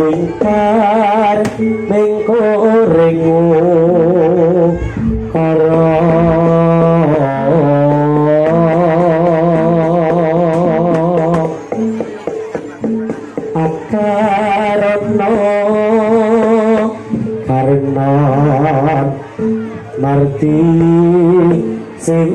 ingkar ning korengu karo akarana karena marti sing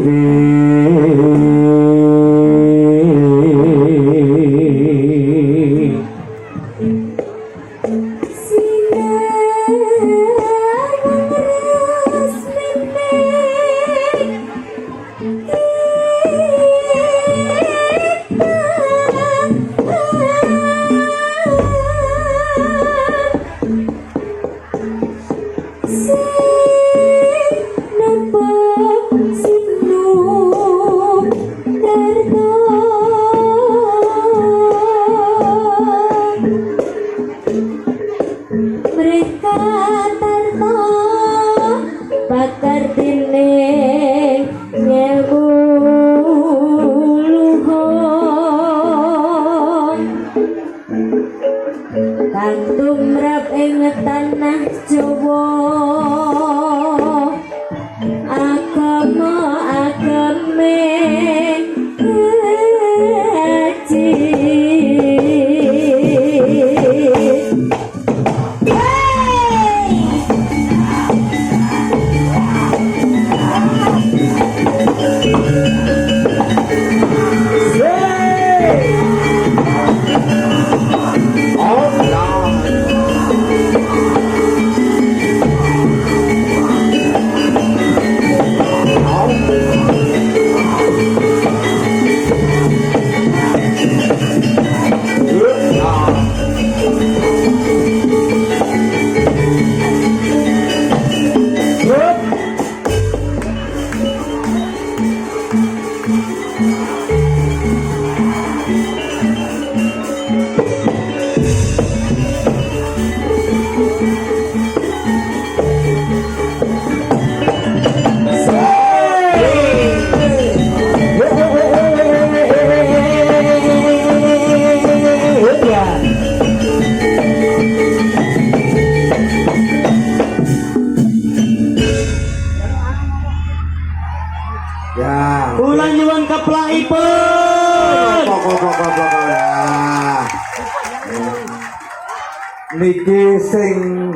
niki sing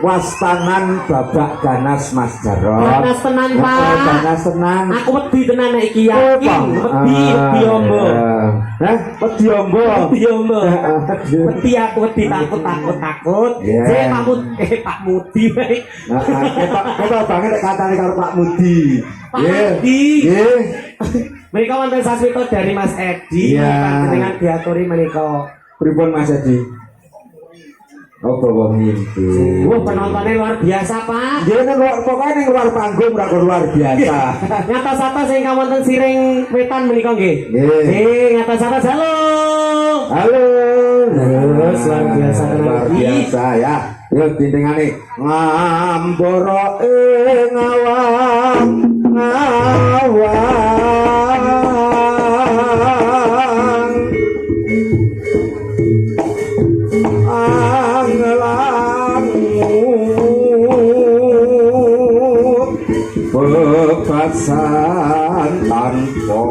wastangan babak ganas Mas Jarot. Ganas tenan Pak. Ganas tenan. Aku wedi tenan iki yakin. Wedi ombo. Hah? Wedi ombo. Wedi ombo. Wedi aku wedi takut. Saya Pak Mudi wae. Ketok banget katane karo Pak Mudi. Pak Mudi. Nggih. Menika wonten sasmita dari Mas Edi panjenengan diaturi menika. Pripun Mas Edi? Oh, bawa mimpi. Wah, penontonnya luar biasa, Pak. Dia kan pokoknya yang luar panggung luar biasa. Nyata-nyata sing wonten siring wetan menika nggih. Nggih. Nyata-nyata halo. Halo. Luar biasa luar biasa ya. Yo dintingane ngamboro ngawang bebasan tanpa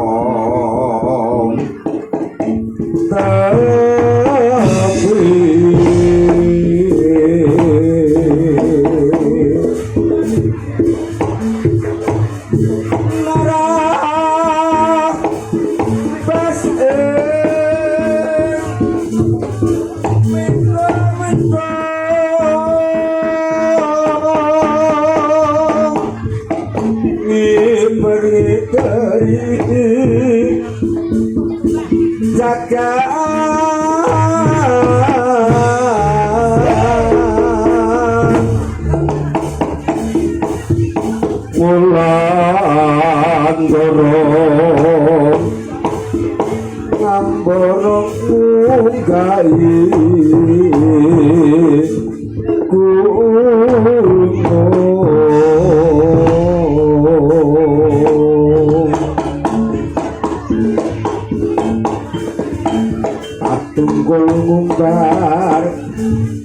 Tunggul ngumbar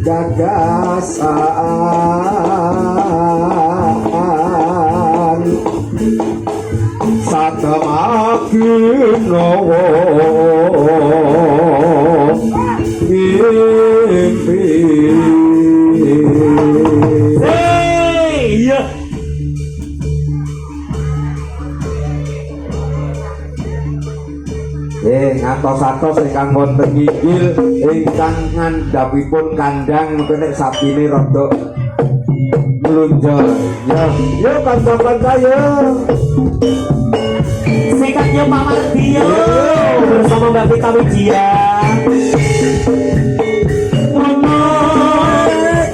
gagasan satemaginawa mimpi. Hey, ngantos-atos ingkang wonten inggil ingkang ngandhapipun kandhang mengko nek sapine rada mlunjol. Yo kanca-kanca yo. sikatnya Pak Mardio bersama Mbak Vita Wijia.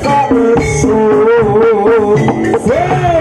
Kok besuk. Hey.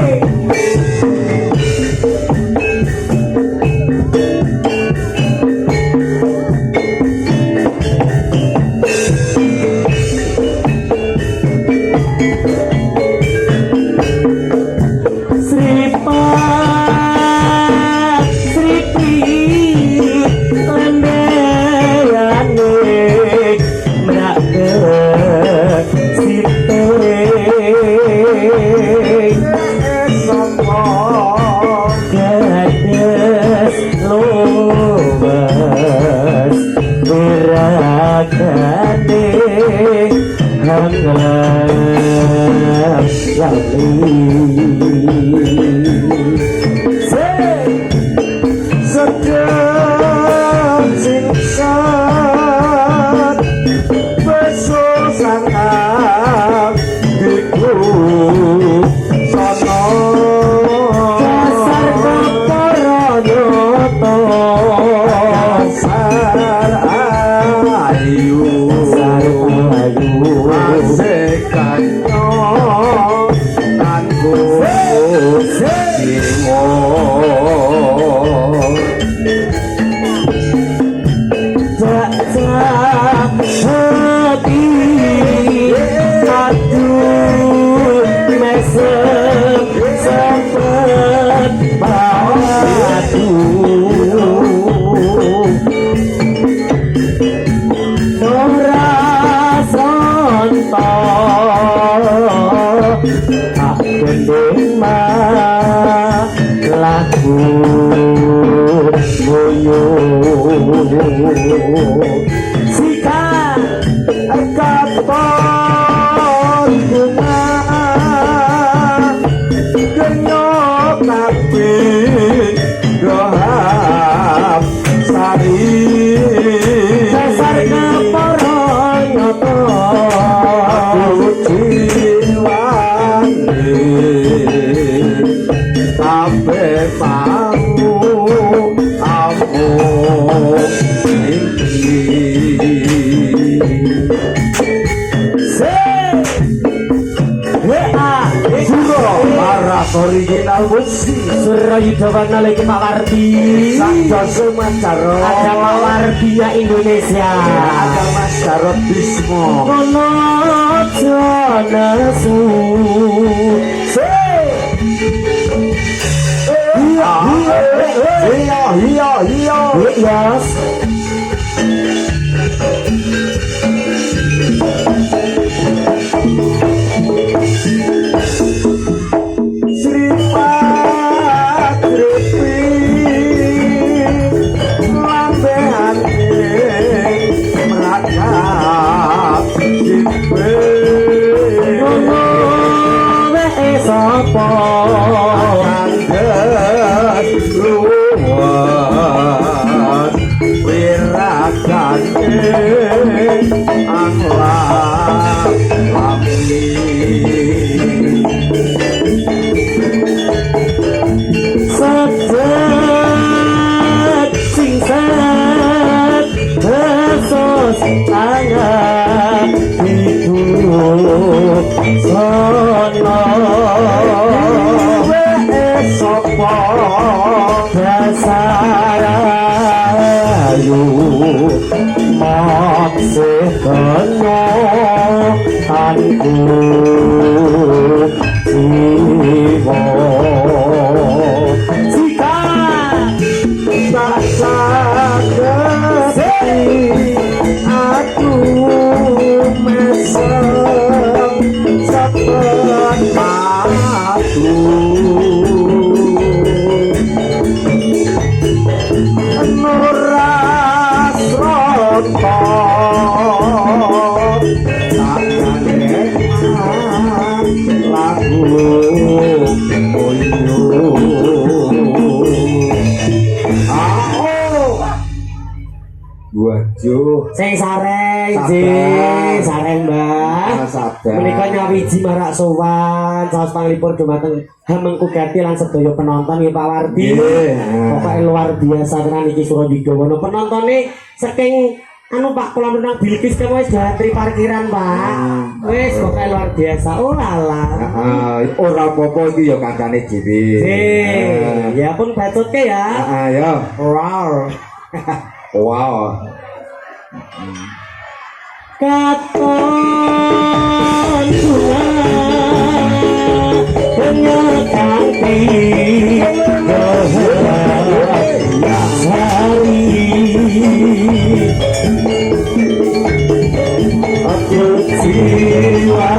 Original musik Surayuda warna lagi Pak Wardi. Sanjoso Mas Jarot. Ada Pak Wardinya Indonesia. Ada Mas Jarot Bismo. Kono janasu. Iya. Juh. Sing sareng, Sabar. Ji. Sareng, Mbah. Sabar. Menika nyawiji marak sowan saos panglipur dumateng Hamengku Gati lan sedaya penonton ya Pak Wardi. Nggih. Pokoke luar biasa tenan iki Surawida. Penontone saking anu Pak kula menang Bilkis kene wis jatri parkiran, Pak. Wis pokoke luar biasa. Oh alah. Heeh, ora apa-apa iki ya kancane dhewe. Ya pun bacotke ya. Heeh, ya. Wow. Wow. Katon bunga penyekanti hari aku jiwa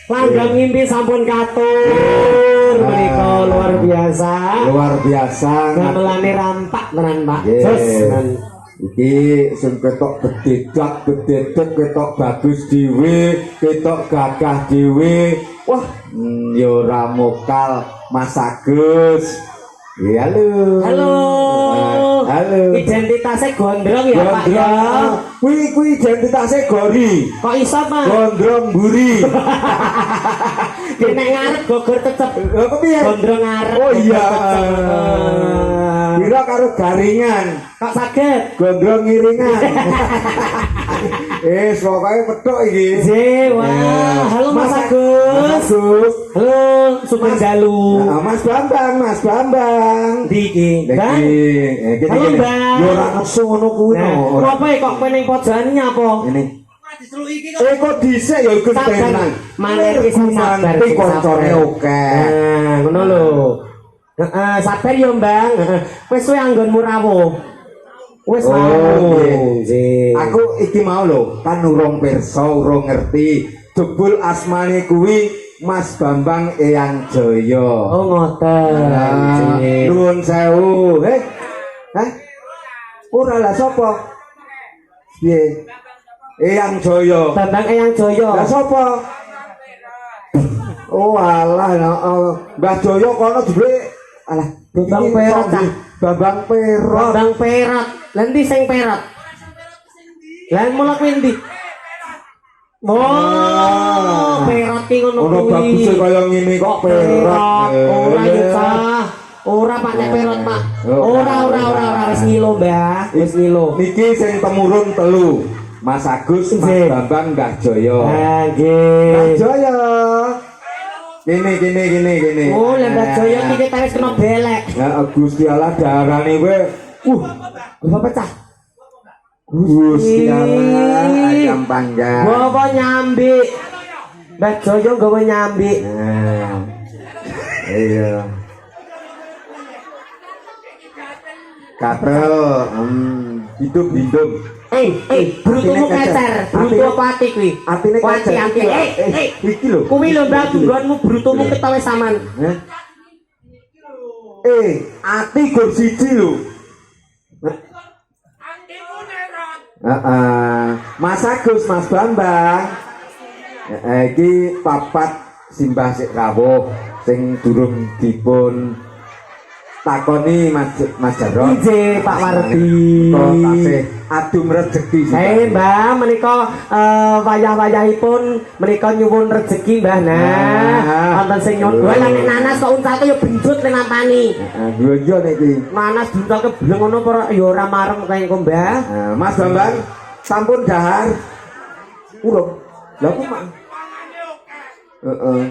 Langgang ngimpi sampun katur menika luar biasa. Luar biasa. Gamelane rampak tenan, Pak. Yes. Jos tenan. Iki sing ketok bededak ketok bagus dhewe, ketok gagah dhewe. Wah, ya ora mokal Mas Agus. Ya halo. Halo. Halo. Identitasnya gondrong ya, Pak ya. Kuwi identitasnya Gori. Kok iso, Pak? Gondrong buri. Nek ngarep gogor tetep. Lho kepiye? Gondrong ngarep. Oh iya. Cecep. Kira karo garingan. Kok saged? Gondrong ngiringan. Pokoknya petok iki. Wah, halo Mas Agus. Halo, Sugeng Dalu. Mas Bambang. Diki. Bang. Halo, Bang. Yo ora nesu ngono kuwi no. Apa kok kowe ning pojokan nyapa? Ini. Kok dhisik ya Gus tenan. Maneh iki sing sabar Iki koncone oke. Ngono lho. Heeh, sabar yo, Bang. Wis kowe anggonmu rawuh. Wis nggih. Aku iki mau lho, kan urung pirsa, urung ngerti. Jebul asmane kuwi Mas Bambang Eyang Jaya. Oh ngoten. Nuwun sewu. Hah? Ora lah sapa? Piye? Eyang Jaya. Bambang Eyang Jaya. Lah sapa? Oh alah, Mbah Jaya kono jebule alah Bambang Perat. Bambang Perat. Bambang Perat. Lah ndi sing perat? Lah mulak endi? Oh, perat ki ngono kuwi. Ono baguse kaya ngene kok perat. Ora ya, Pak. Ora pakai perat, Pak. Ora wis ngilo, Mbah. Wis ngilo. Niki sing temurun telu. Mas Agus, Mas Bambang, Mbah Jaya. Ha, nggih. Mbah Jaya. Gini. Oh, lah Mbah Jaya iki kita wis kena belek. Ya Gusti Allah darane kowe. Apa pecah? Gusti Allah ayam panggang. Bawa nyambi. Mbah Jaya gawe nyambi. Iya. Katel, hidup. Brutumu kecer, brutu apa ati kuwi? Atine kecer. Ati. Iki lho. Kuwi lho Mbah nggonmu brutumu ketawe saman. Ati gur siji lho. Mas Agus, Mas Bambang. Iki papat simbah sik rawuh sing durung dipun takoni Mas Jarot. Nggih, Pak Wardi. Kok tasih adu rezeki. Mbah menika wayah-wayahipun menika nyuwun rezeki, Mbah. Nah, wonten sing nyuwun. Lah nek nanas kok uncake ya benjut le nampani. Iya nek iki. Nanas diuncake bleng ngono ora ya ora marem kae engko, Mbah. Mas Bambang sampun dahar. Urung. Lah kok mak. Heeh.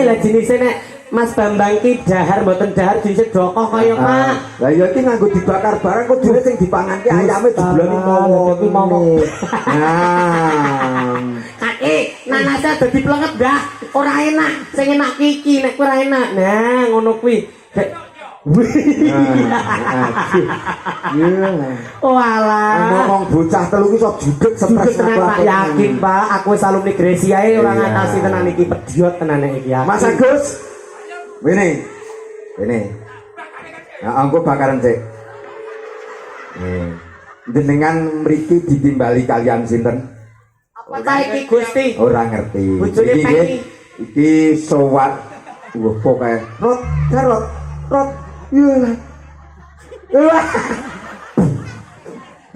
Lah jenise nek Mas Bambang ki dahar mboten dahar jenise dokoh kaya Pak. Lah ya iki nganggo dibakar barang kok dhewe sing dipangan ki ayame dibloni mowo. Nanasnya dadi plenget, Mbah. Ora enak. Sing enak iki nek ora enak. Nah, ngono kuwi. Iya. Walah. Ngomong bocah telu ki sok judeg stres Tenan Pak yakin Pak, aku wis alumni Gresia ora Iya. ngatasi tenan iki pediot tenan iki ya. Mas Agus. Ini. Nah, aku bakaran cek. Nih. Jenengan mriki ditimbali kalian sinten? Apa ta iki Gusti? Ora ngerti. Bojone Iki Peki. nggih, iki sowan. Wah, pokoke rot, karot, rot. Iya.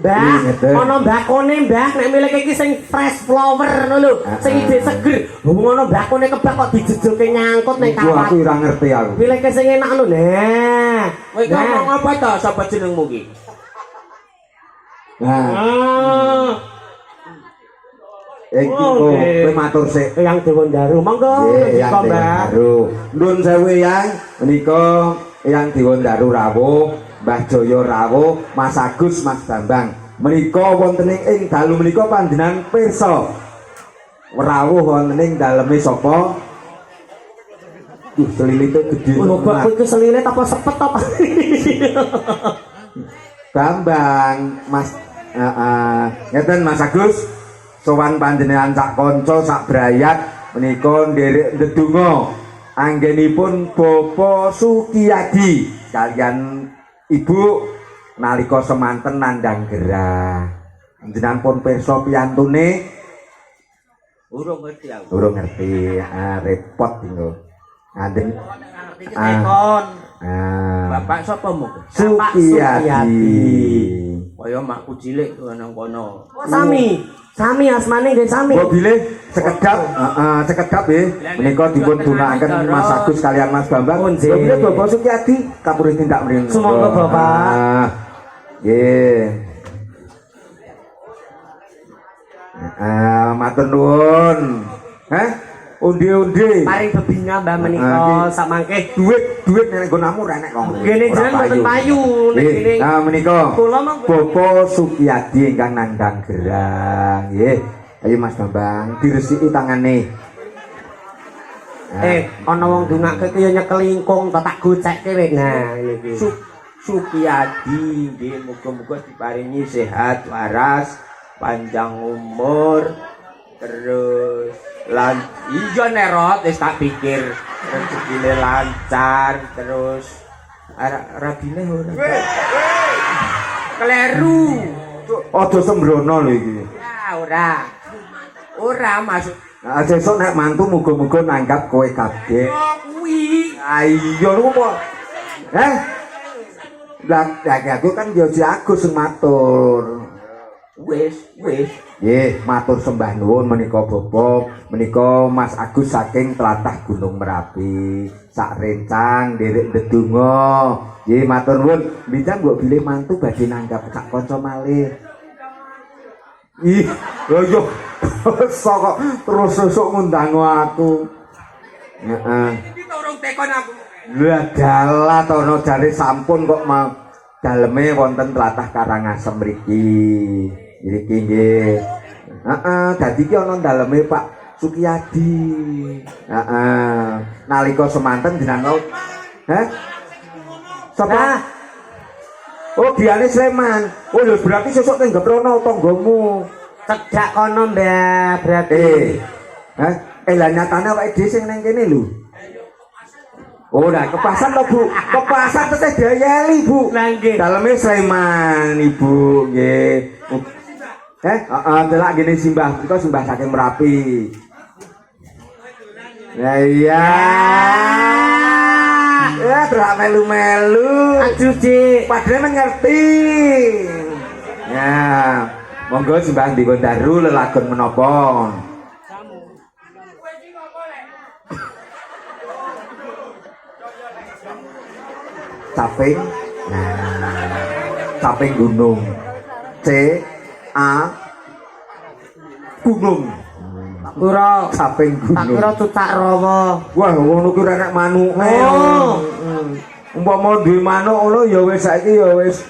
Mbah, ana mbakone Mbah nek milih iki sing fresh flower ngono lho, sing ide seger. Ngono mbakone kebak kok dijejelke nyangkut ning Aku kawat. ora ngerti aku. Milih ke sing enak lho, nah. Kowe ngomong apa to sapa jenengmu ki? Nah, Ah, iki Oh, oke. kowe matur sik. yang Dewandaru monggo Nggih, Eyang Mbah. Dewandaru. Nuwun sewu Eyang, menika Eyang Dewandaru rawuh, Mbah Jaya rawuh, Mas Agus, Mas Bambang. Menika wonten ing dalu menika panjenengan pirsa. Rawuh wonten ing daleme sapa? Selilite gedhe. Oh, mbak kowe selilit apa sepet apa? Bambang, Mas ngeten Mas Agus, sowan panjenengan sak kanca sak brayat menika nderek ndedonga anggenipun Bapak Sukiyadi kalian Ibu nalika semanten nandhang gerah. Panjenengan pun pirsa piyantune Urung ngerti aku. durung ngerti, repot lho. Ngandeng Ngerti ketekon. Bapak sapa mu? Sukiyadi. Kaya makku cilik nang kono. Oh, Sami asmane nggih Sami. Kok bilih sekedap, sekedap nggih. Menika dipun gunakaken Mas Agus kalian Mas Bambang. Oh, nggih. Kok bilih Bapak Sukiyadi kapurih tindak mriki. Sumangga, Bapak. Nggih. Matur nuwun. Hah? Undi-undi. Paring bebinga Mbah menika sak mangke. Duit nek nggonamu ra enek kok. Kene jenengan mboten payu nek Nggih. kene. Nah menika Kula mangke. Bapak Sukiyadi ingkang nandhang gerang. Nggih. Ayo Mas Bambang diresiki tangane. Ana wong dungake kaya nyekel ingkung tak gocekke wis. Nah, iki. Sukiyadi nggih muga-muga diparingi sehat waras, panjang umur, terus iya nerot wis tak pikir rezekine lancar terus ragine ora kleru. Aja sembrono lho iki. Ya ora maksud Nah, sesuk nek mantu muga-muga nanggap kowe kabeh. kuwi Iya lho kok. Lah aku kan yo si Agus sing matur. wis Nggih, matur sembah nuwun menika Bapak, menika Mas Agus saking tlatah Gunung Merapi, sak rencang nderek ndedonga. Nggih, matur nuwun, mbinjang mbok bilih mantu badhe nanggap sak kanca malih. Ih, yo sok terus sesuk ngundang aku. Heeh. iki turung tekon aku. Lah dalah tono jare sampun kok mau daleme wonten tlatah Karangasem mriki. Iki nggih. Heeh, dadi ki ana daleme Pak Sukiyadi. Heeh. Nalika semanten jenengan Sapa? Oh, biane Sleman. Oh, lho berarti sesuk teng Geprono tanggamu. Cedak kono Mbah berarti. Lah nyatane awake dhewe sing nang kene lho. Oh, lah kepasan to, Bu. Kepasan teteh diayeli, Bu. Lah nggih. Daleme Sleman, Ibu, nggih. Delak gini simbah, itu simbah saking Merapi. Nah iya. Ya, terak melu-melu. Aduh, Dik. Padahal men ngerti. Ya, monggo simbah Dewandaru lelagon menapa. Caping. Nah, caping gunung. A gunung. Kura Caping tak gunung. kira cucak rawa. Wah, ngono ki ora nek manuke. Oh. Umpama duwe manuk ngono ya wis saiki ya wis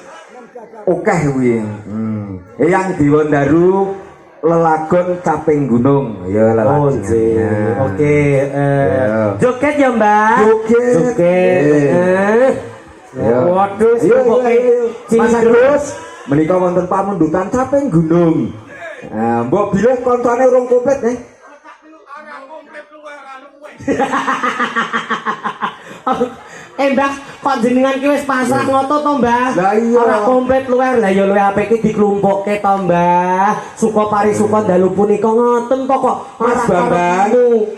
akeh kuwi. Eyang Dewandaru lelagon caping gunung. Ya lelagon. Oke, joget ya, Mbak. Joget. Joget. Waduh, Mas Agus, menika wonten pamundutan caping gunung. Mbok bilih koncone urung komplit nih. Mbah, kok jenengan ki wis pasrah ngoto to, Mbah? Lah iya. Ora komplit luwer. Lah ya luwih apik iki diklumpukke to, Mbah. Suka parisuka dalu punika ngoten to kok. Mas Bambang,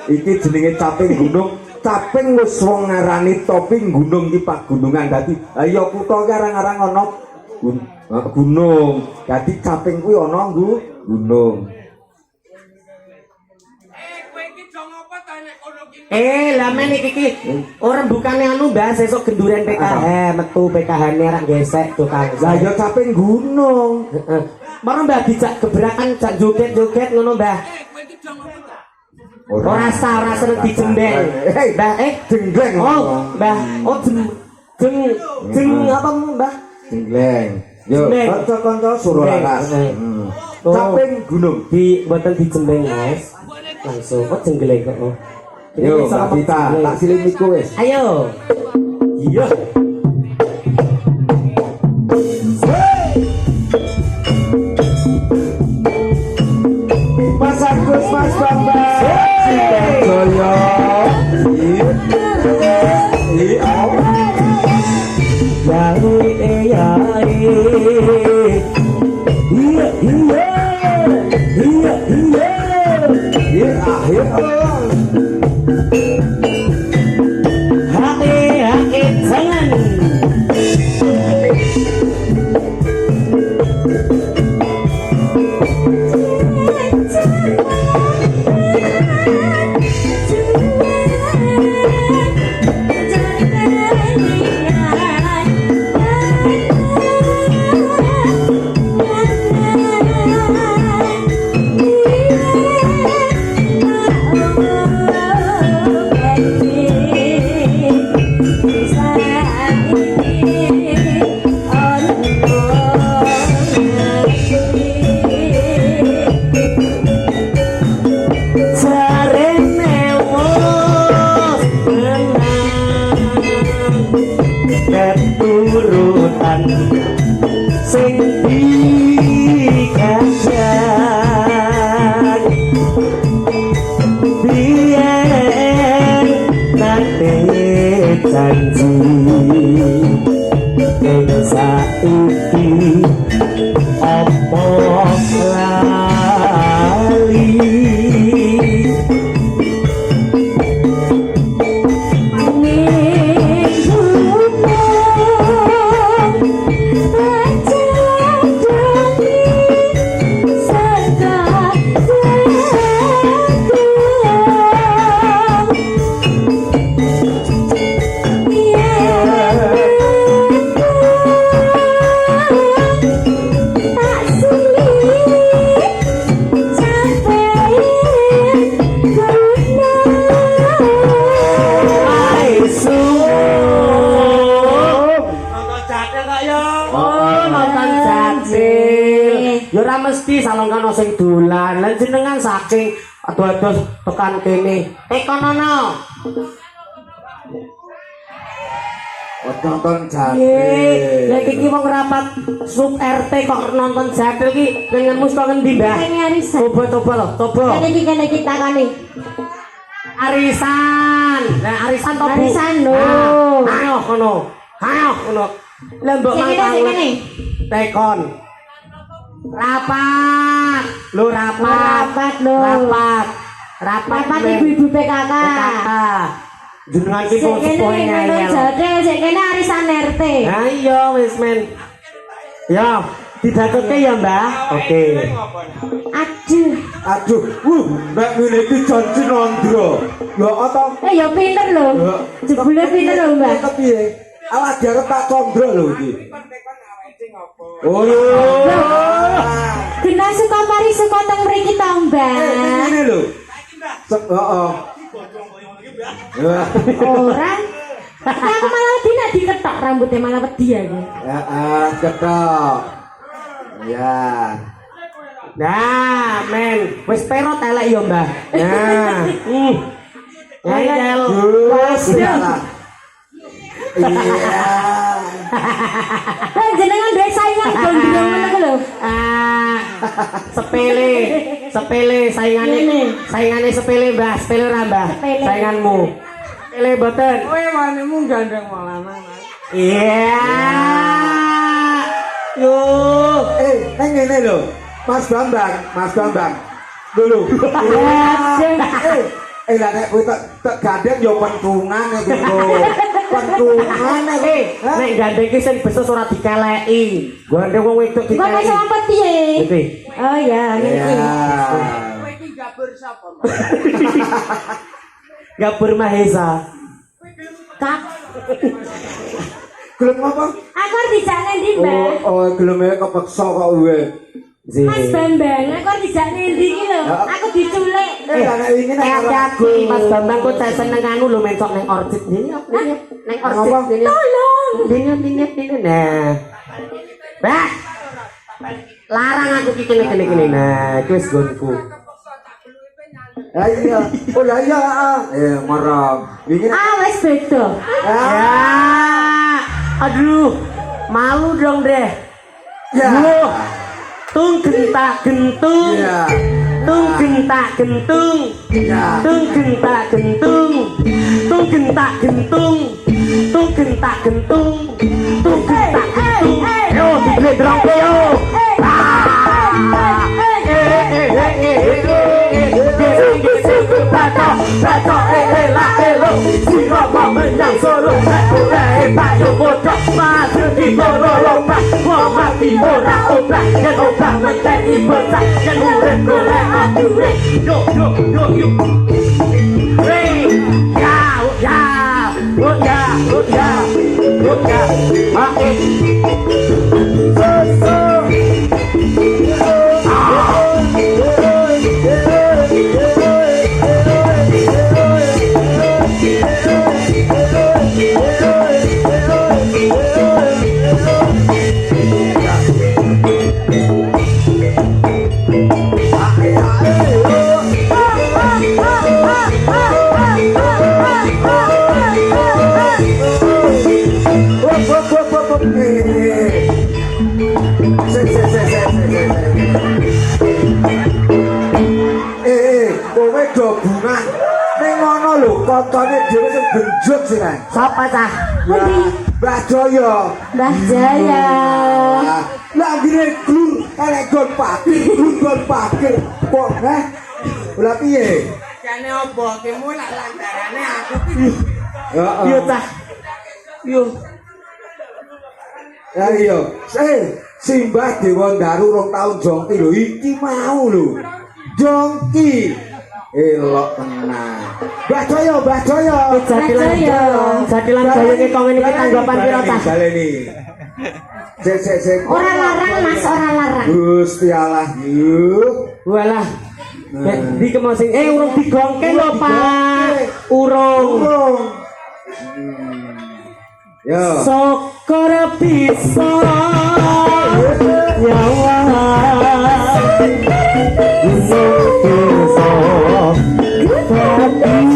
iki jenenge caping gunung. Caping wis wong ngarani toping gunung iki pagunungan dadi. Ayo kutha ki arang-arang ana gunung. Dadi caping kuwi ana gunung. Lah men iki ora bukane anu Mbah sesuk genduren PKH metu PKH-ne ra gesek tukang. Lah ya caping gunung. Heeh. Mara Mbah dijak gebrakan jak joget-joget ngono Mbah. Ora seneng dijembeng. Mbah jengleng. Oh, Mbah. Oh jeng apa Mbah? Jengleng. Yo kanca-kanca suruh laras. Caping gunung Di mboten dijembeng Mas. Langsung kok jengleng kok. Yo, Mbak Dita, tak silih miku wis. Ayo. Iya. Mas Agus, Mas Bambang. Jaya. Hati jangan. Keturutan sing dikajak biyen nate janji ing saiki apa lali mesti salongkano sing dolan lan jenengan saking ado-ado tekan kene tekonono nonton jatil. Lah iki wong rapat sub RT kok nonton jatil ki dengan mus kok ngendi Mbah? Coba. Kene iki takani. Arisan. Lah arisan to Bu? Arisan lho. Ayo kono. Lah mbok mangkang. Tekon. Rapat ibu-ibu PKK. Jenengan iki kok poinnya ya. Sik kene arisan RT. Ha iya wis men. Ya, didakeke ya, Mbah. Oke. Aduh, Mbak ngene iki janji nandra. Ya apa? Ya pinter lho. Jebule pinter lho, Mbah. Kepiye? Alah diarep tak condro lho iki. Oh. Kena suka mari suka teng mriki to, Mbah. Ngene lho. Heeh. Orang. Aku malah dina diketok rambutnya malah wedi ya. Heeh, ketok. Ya. Nah, men, wis perot elek ya, Mbah. Nah. Ngel. Wes ya. Iya. Lah jenengan duwe saingan gondrong ngono ku lho. Sepele saingane sepele Mbah, sepele ora Mbah. Sainganmu. Sepele boten. Kowe wanemu gandeng malanang. Iya. Yo. Neng ngene lho. Mas Bambang. Dulu. Lah nek kowe tak gandeng yo pentungan gitu. Pentungan nek gandeng ki sing besos ora dikeleki. Gandeng wong wedok Kok dikeleki. iso ampet piye? Ngerti? Oh ya, ngene iki. Kowe iki gabur sapa? Gabur Mahesa. Kak, Gelem apa? aku arep dijak ndi, Mbak? Oh, geleme kepeksa kok kowe. Mas Bambang, aku arep dijak ndi iki lho. Aku diculik. Lah nek wingi nek Hati-hati Mas Bambang kok cek seneng anu lho mencok ning orchid ini. Ning orchid ini. Tolong. Ini. Nah. Bah. Larang aku iki kene. Nah, iki wis gonku. Lah iya. Oh lah iya. Marah. Wingi Wis beda. Ya. Aduh. Malu dong deh. ya. Tung gentak gentung. Iya. Tung gentak gentung. Ya. Tung gentak gentung. Tung gentak gentung. Tung gentak gentung. Tung gentak gentung. Yo, digledrong ke yo. Bato la elo siro mau menang solo ora payo bocok maju di lomba wong mati ora obrak yen obrak mesti bocah yen urip golek ature yo hey kowe gabungan ning ngono lho kontone dhewe sing genjot sih kan. Sapa cah? Mbah Jaya. Mbah Jaya. Lah ngene glur arek gon pakir kok lha piye? Jane opo kemu lak landarane aku ki. Yo cah. Yo. Ya iya. Simbah Dewa Daru 2 tahun jongki lho iki mau lho. Jongki. Elok tenan. Mbah Jaya. Jadilan gawe kok ngene iki tanggapan pira cah? Baleni. Sik. Ora larang Mas, ora larang. Gusti Allah yuk. Walah. Di kemosing urung digongke lho, Pak. Urung. Yo. Sokor bisa nyawa. Saiki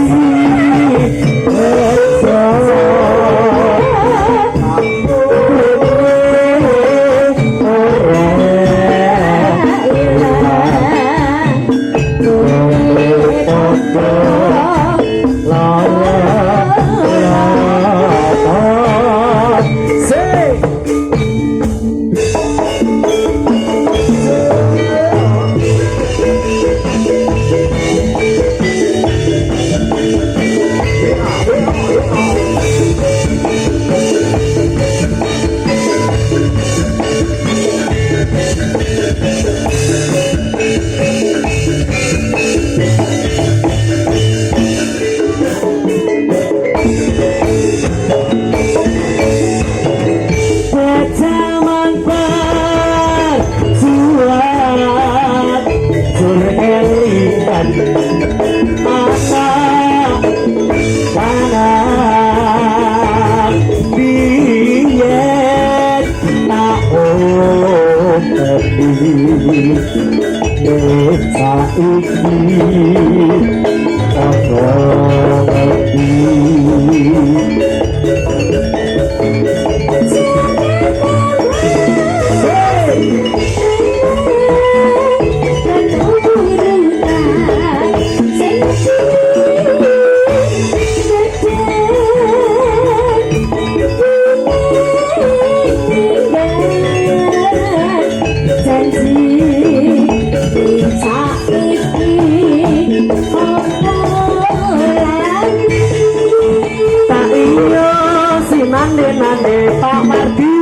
Nande Pak Mardi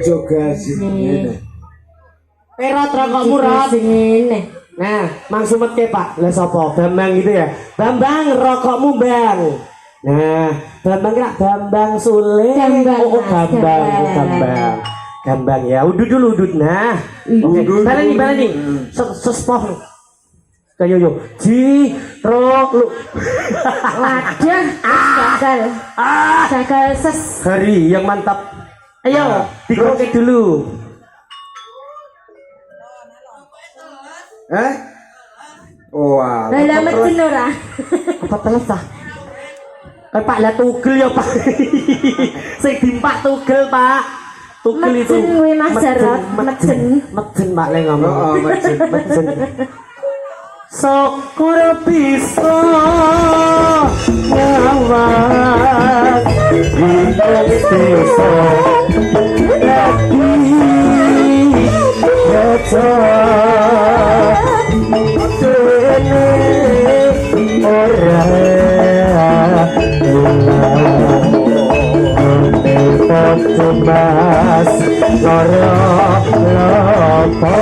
juga sini. Perot rokokmu rot. Sini. Nah, Mang Sumet ke Pak. Lah sapa? Bambang gitu ya. Bambang rokokmu Bang. Nah, Bambang kira Bambang Sule. Gambang, Oh, Mas, Gambang, Gambang. Gambang. Gambang ya. Udut dulu udut. Nah. Oke. Balani. Sespoh. Kayo yo. Ji ro lu. Waduh, gagal. Gagal ses. Hari yang mantap. Ayo, dikroket dulu. Wah. Lah mecen ora. Apa teles ah? Kan Pak lah tugel ya Pak. Sing dimpak tugel Pak. Tugel itu. Mecen kuwi Mas Jarot, mecen. Mecen Pak le ngomong. Oh, Mecen. Sok ora bisa ngawat Bingung desa Lagi Baca Dene Ora Foto mas Loro Lopo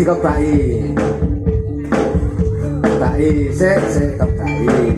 dikebai. Kebai, sik kebai.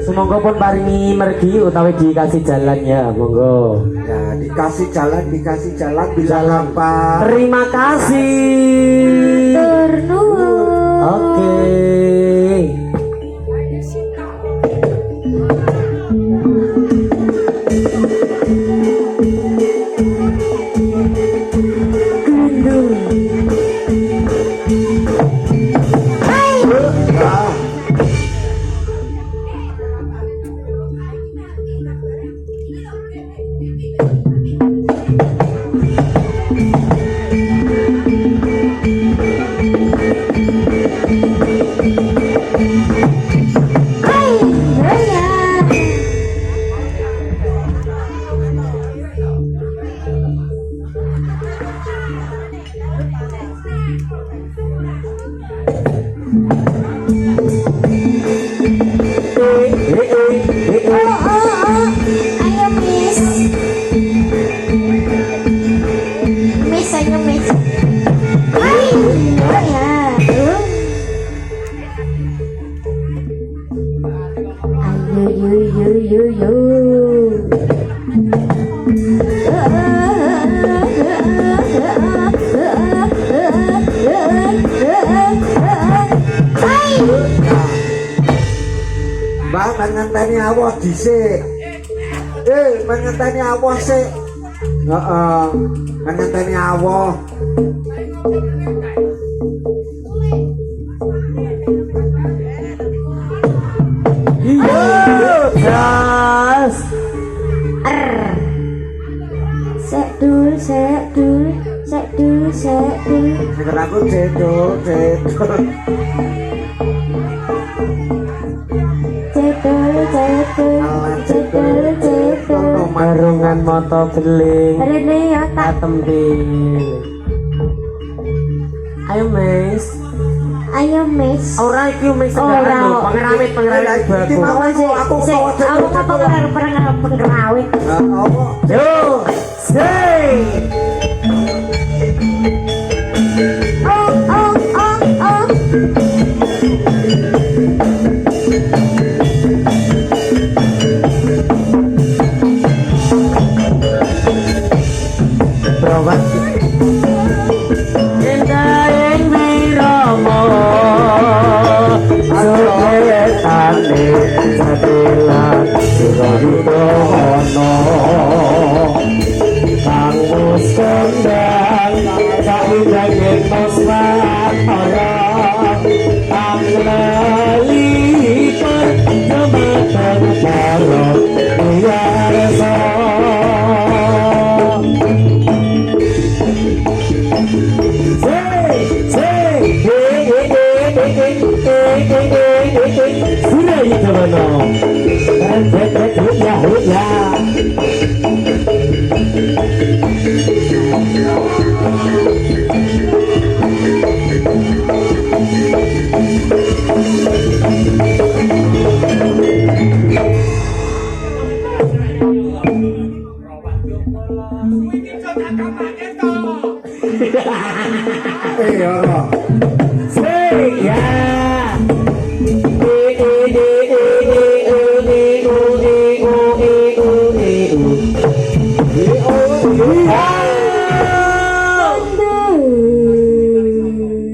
Semoga pun paringi mergi utawi dikasih jalan ya, monggo. Ya, dikasih jalan bisa apa? Terima kasih. Turnuwun. Oke. Mbak ngenteni awak dhisik. Ngenteni awak sik. Heeh. Ngenteni awak. Iya, gas. Sek dul. Sekarang aku cedol. Karungan moto beling Rene ya tak tembil. Ayo mes. Ora Iki mes Ora. pengerawit Iki mau aku Aku apa pengerawit. Yo, say. Berobat. Endaeng wiromo Soetane satilan Siro-hidono Kang mus kendang Kaidangin musmat orang Kang lelipet Jembatan balon Biarso Sudah itu mana? Ya.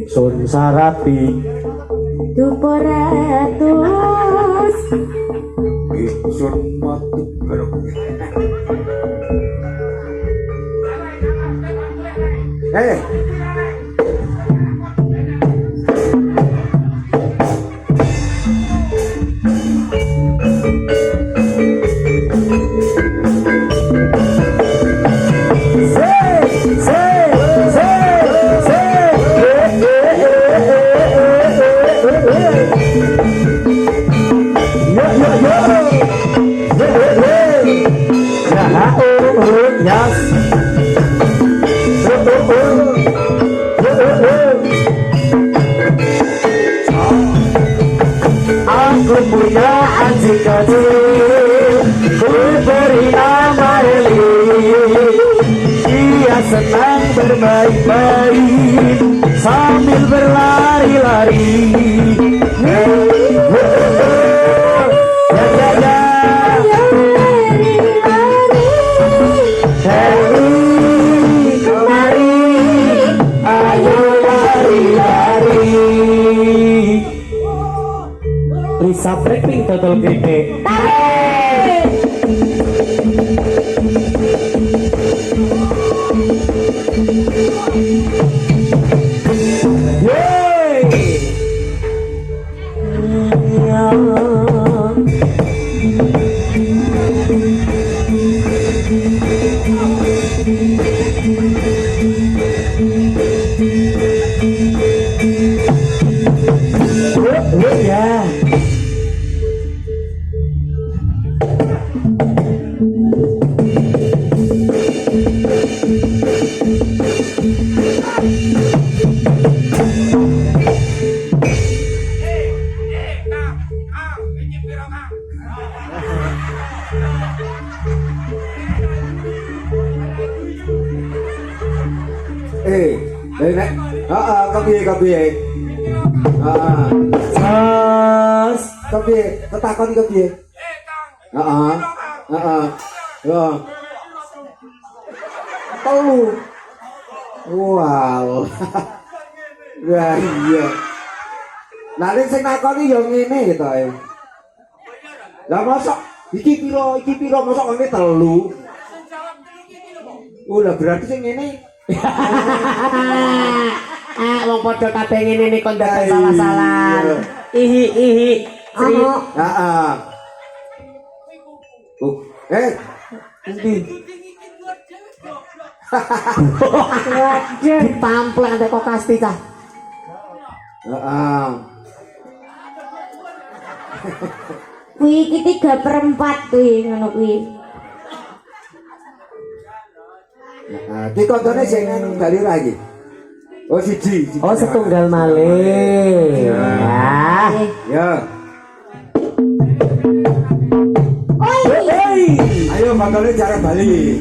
Sun Sarapi Duporatus Sun matu Aku punya anjing kecil, ku beri nama Eli. Dia senang bermain-main sambil berlari-lari. Risa Blackpink total gede. Yeay. nek kepiye Sos. kepiye tetakon kepiye heeh telu wow ya iya nanti sing nakoni ya ngene gitu ae lah mosok iki piro mosok ngene telu lah berarti sing ngene Wong padha kabeh ngene nek kon ndak salah-salah. Ihi. Ono. Heeh. Endi? Ditampel antek kok kasti cah. Heeh. Kuwi iki 3/4 kuwi ngono kuwi. Heeh, ki kontone sing bali ra iki. Oh siji. Oh setunggal malih. Ya. Ya. Hei. Ayo bakale cara bali.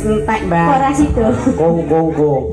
Entek, Mbak. Ora sido. Gong.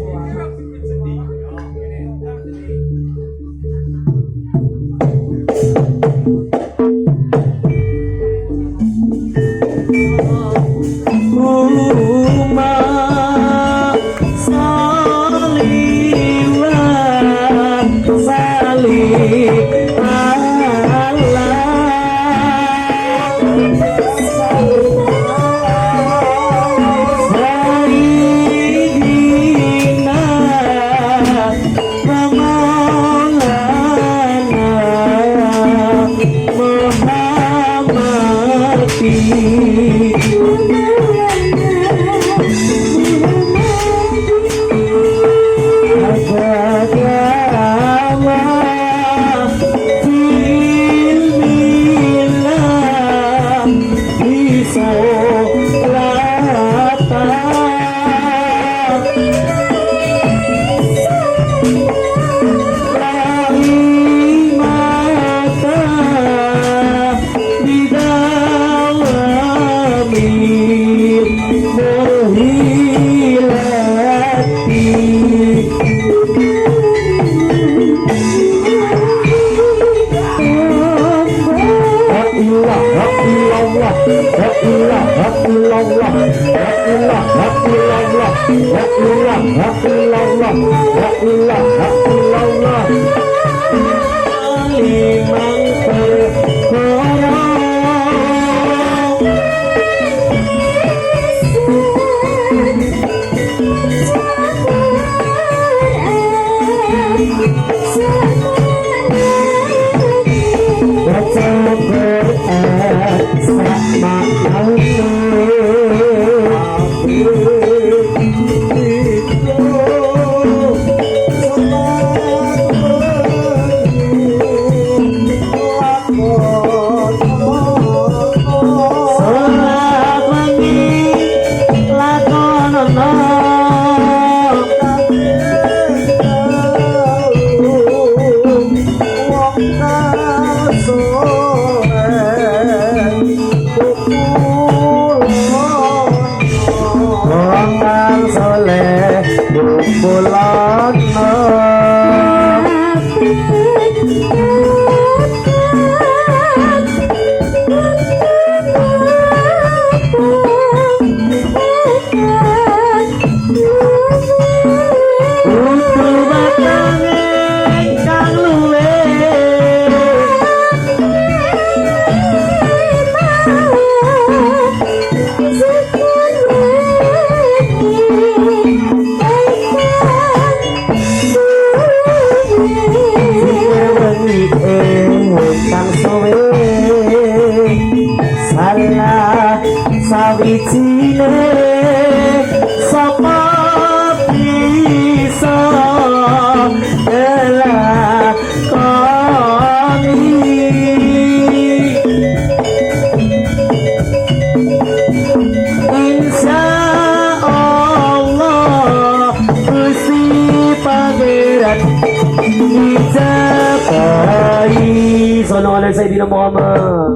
Sallallahu alaihi Sayyidina Muhammad.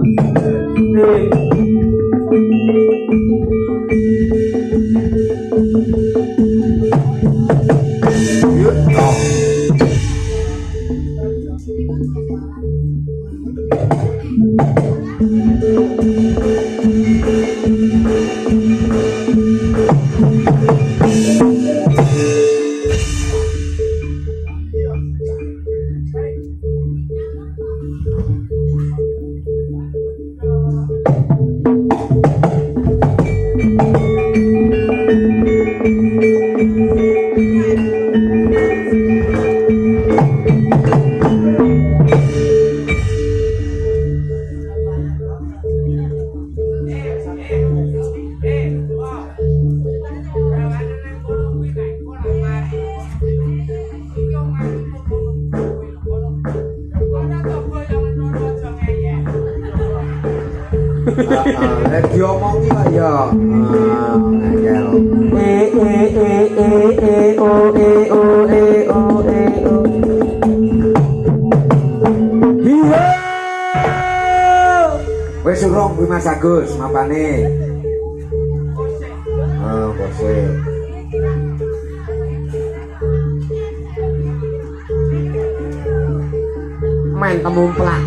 Lek diomongi kok ya. Ngel. Wis urung kuwi Mas Agus, mapane. Oh, bose. Main kemumplak.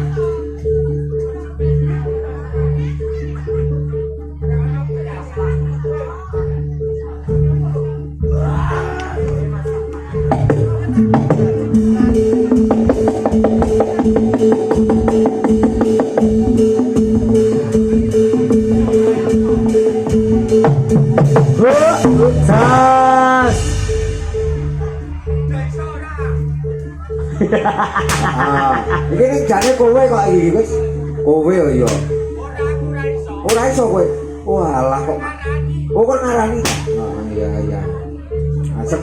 Iki jane kowe kok iki wis. Kowe ya. Ora iso kowe. Walah kok. Oh kok ngarani. Iya iya. Asem.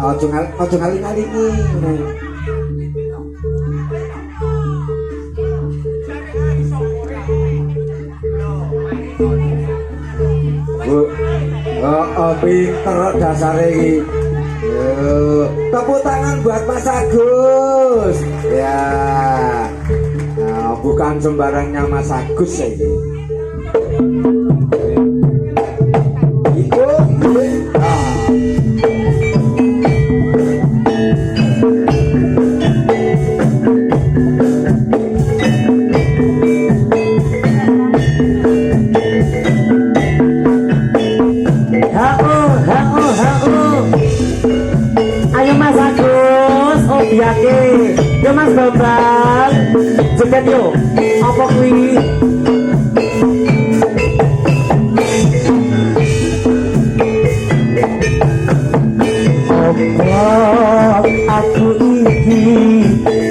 Ojo ngali-ngali iki. Pinter dasare iki. Tepuk tangan buat Mas Agus. Ya. Nah, bukan sembarangnya Mas Agus ini. Iku yo Mas Bambang, joget yo. Apa kuwi? Apa aku iki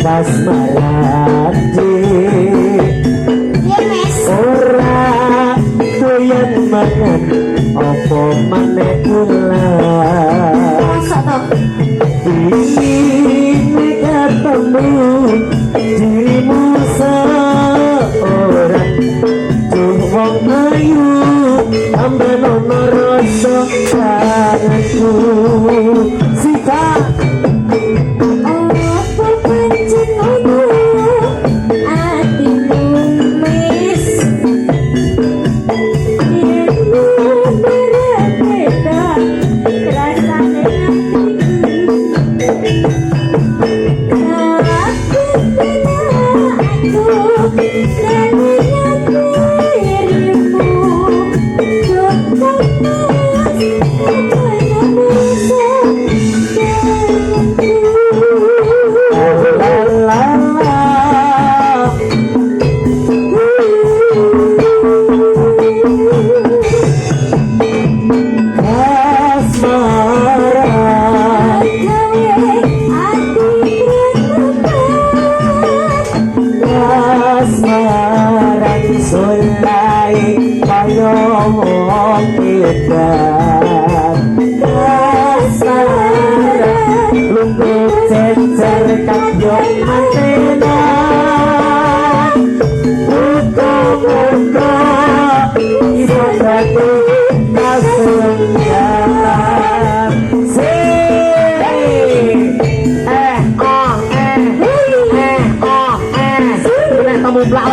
pas malade. Ora doyan mangan apa maneh ulah. Ini ketemu dirimu seorang tuh wong ayu tambah nono rasa tanganku Sita apa pancen ono atimu mes yen berarti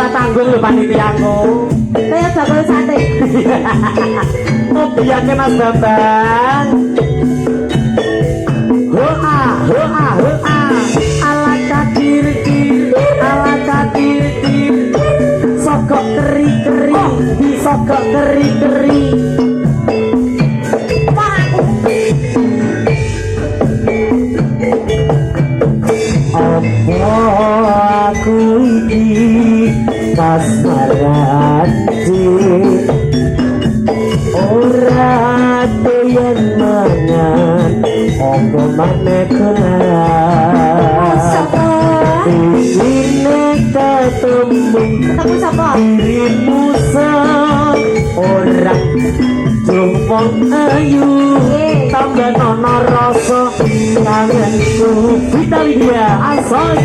Tanggung lho panitiaku. Kayak bakul sate. Oh, biarke Mas Bambang. Hoa, hoa, hoa. Ala kadir-dir, ala kadir-dir. Sogok keri-keri, disogok keri-keri. Aku iki kasmarati ora doyan mangan opo maneh kelas isine ketemu sapa? dirimu ora jumpong ayu tambah nono rasa kangenku Vitalia asoy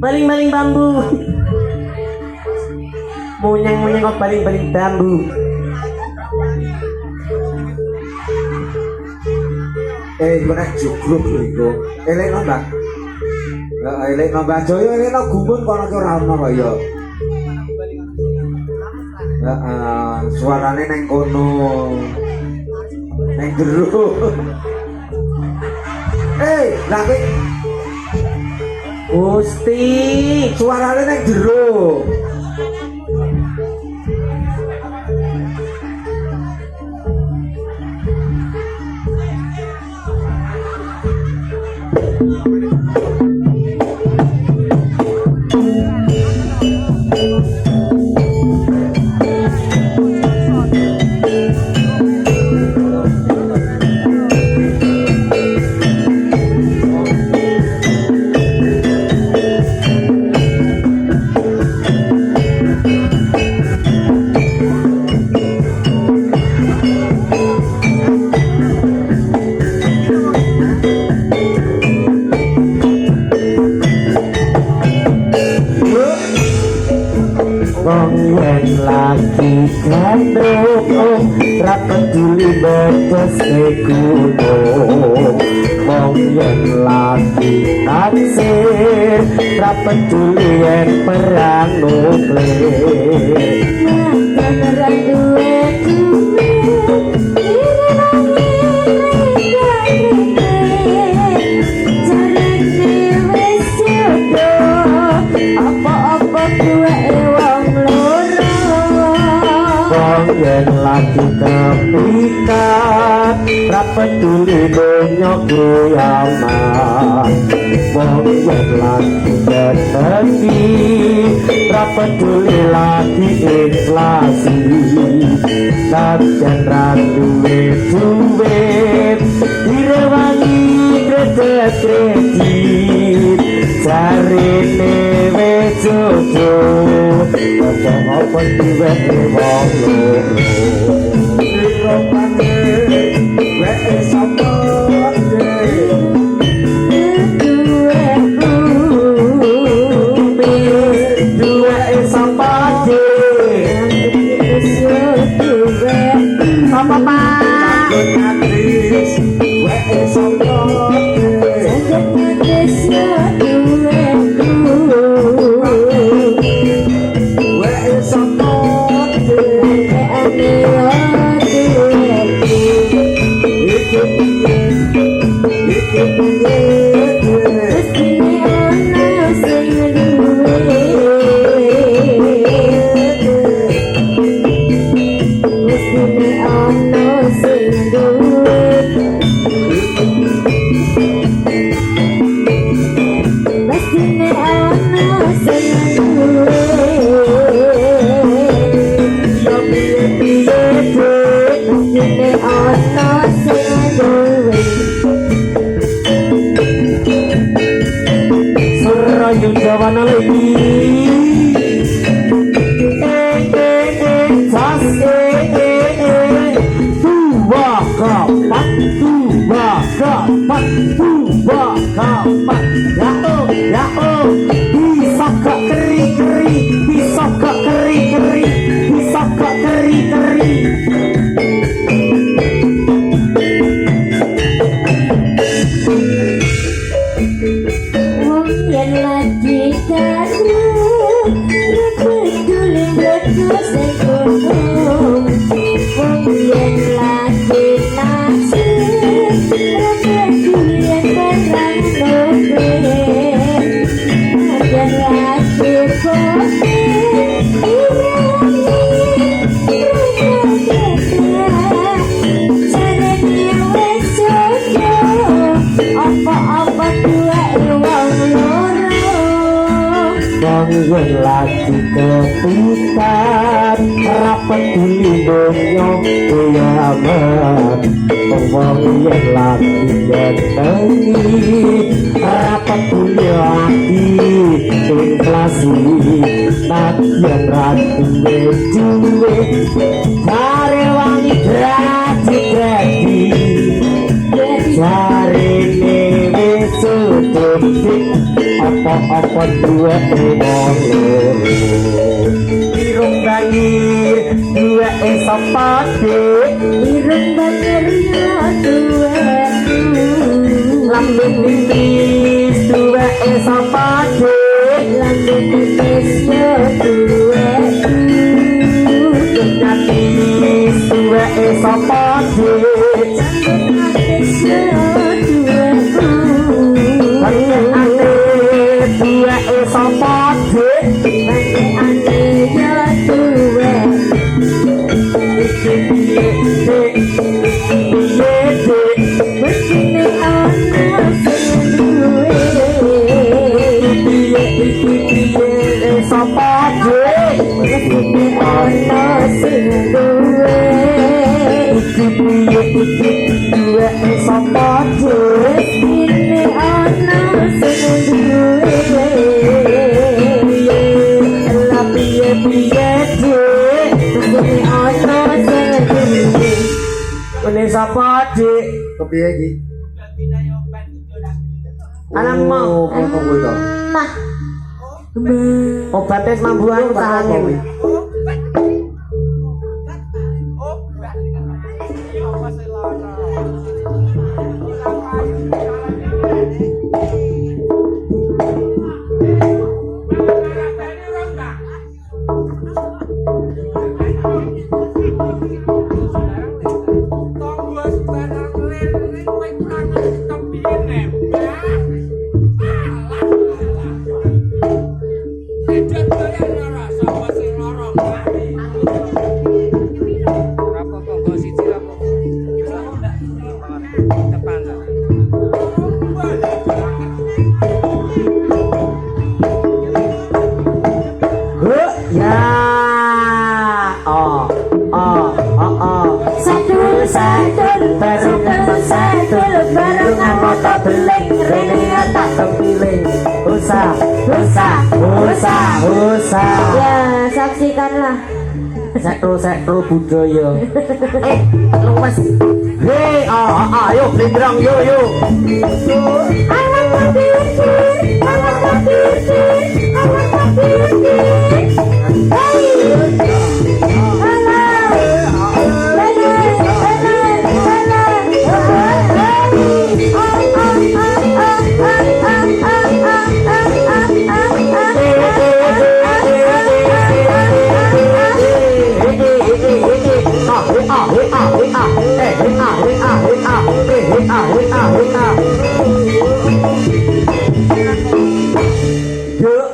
baling-baling bambu munyeng-munyeng kok baling-baling bambu iku nek jugruk iku elekno Mbak elekno Mbak Joyo elekno gumun kono ki ora ono kok ya suarane neng kono neng jero lah kowe Gusti suarane neng jero gandrung ra peduli betes gunung wong yen lagi taksir ra peduli yen perang nuklir beneran duwe yen lagi kepikat ra peduli donya kiamat wong wong lagi tengi ra peduli lagi inflasi najan ra duwe duit direwangi kredit jarine wis jojo apa diwehe wong lagi kepitan rapat duli donya kiamat wong yen lagi tengi rapat duli lagi inflasi najan ratu duwe bare wangi grati jarine wis apa dua wong irung bangi dua sapate irung bangi dua lambung nimis dua sapate lambung nimis dua natis dua sapate Sapa dik kepiye iki anak mau obatnya mambuan tangan motor beling rene tak tempiling usah Ya, saksikanlah. sekro budaya lu wes ayo blindrang yo Anak mati, anak mati, anak mati.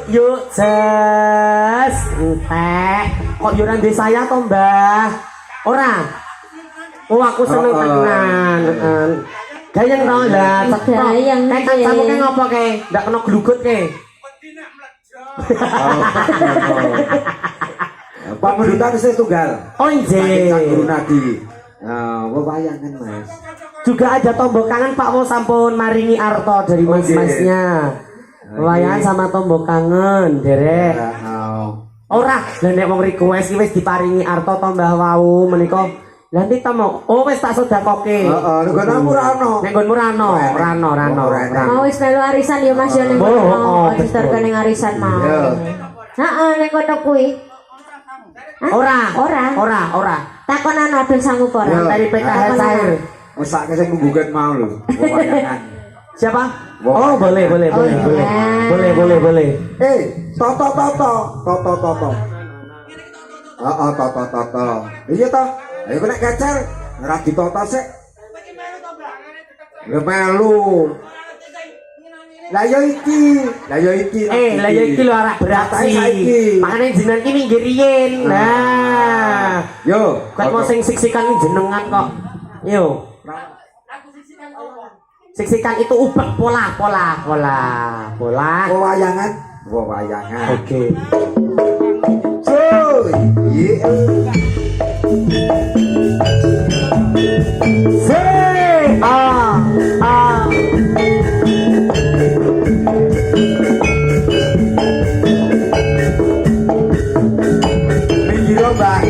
Yuk jas entek kok yo nang saya to Mbah ora aku seneng tenan gayeng to lah Gayeng, kan kamu ke ngopo ke ndak kena glugut ke Pamendutan wis tunggal. oh nggih Guru Nadi. Wewayangan Mas. juga ada tombok kangen Pak Wo sampun maringi arto dari mas-masnya wayangan sama tombok kangen derek ora lha nek wong request wis diparingi arto to Mbah wau menika lha nek ta mau wis tak sedakoke Heeh, nek nggonmu ora ono. nek nggonmu ora ono Mau wis melu arisan ya Mas yo ning kono. Disterke ning arisan mau. Heeh, ning kono kuwi. ora Takonan adol sanggup ora? dari PKH Cair Mesake sing nggugat mau lho, wewayangan. siapa oh boleh Toto. Heeh, toto. Iya toh. Ayo nek kecer, ora ditoto sik. Ya melu. Lah yo iki. lah ya iki lho arek beraksi makane jenengan iki minggir riyen nah Yo, kan mau sing siksikan jenengan kok yo siksikan itu ubah pola wewayangan. oke Cuy. Iya. Minggir Mbah.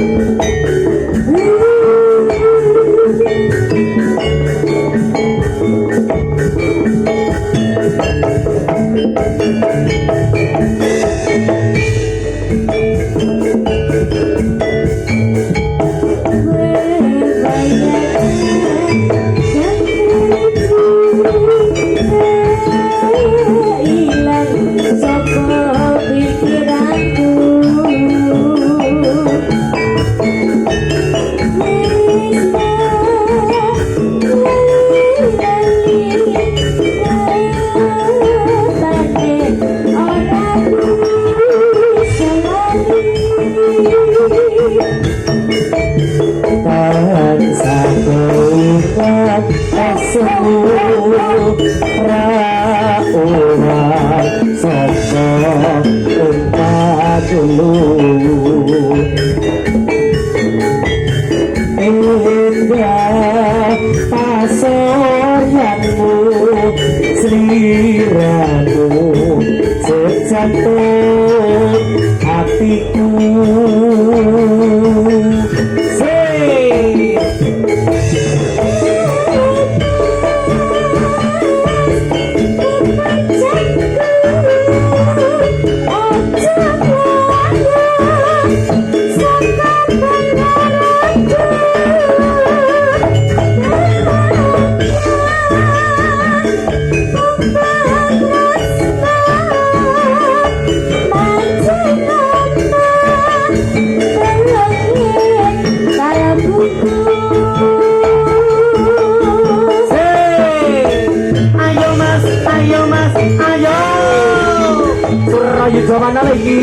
Mana lagi?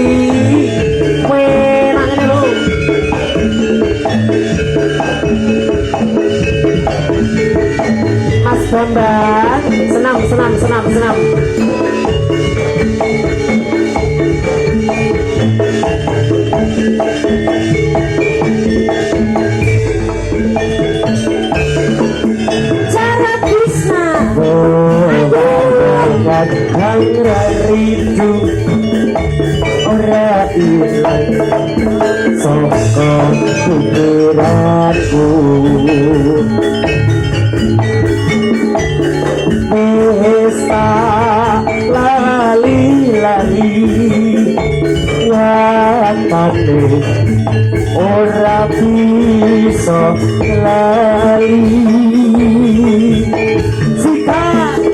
Menang ini lo. Mas Bambang, senam. Cara Krishna. dan hangra rindu ora ilang saka pikiranku pesta lali-lali watane ora bisa lali sikat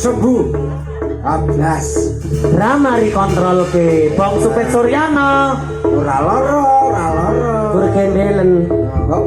Sembuh 14 Ramari kontrol ke Bang Supet Suryana ora loro bergendelen kok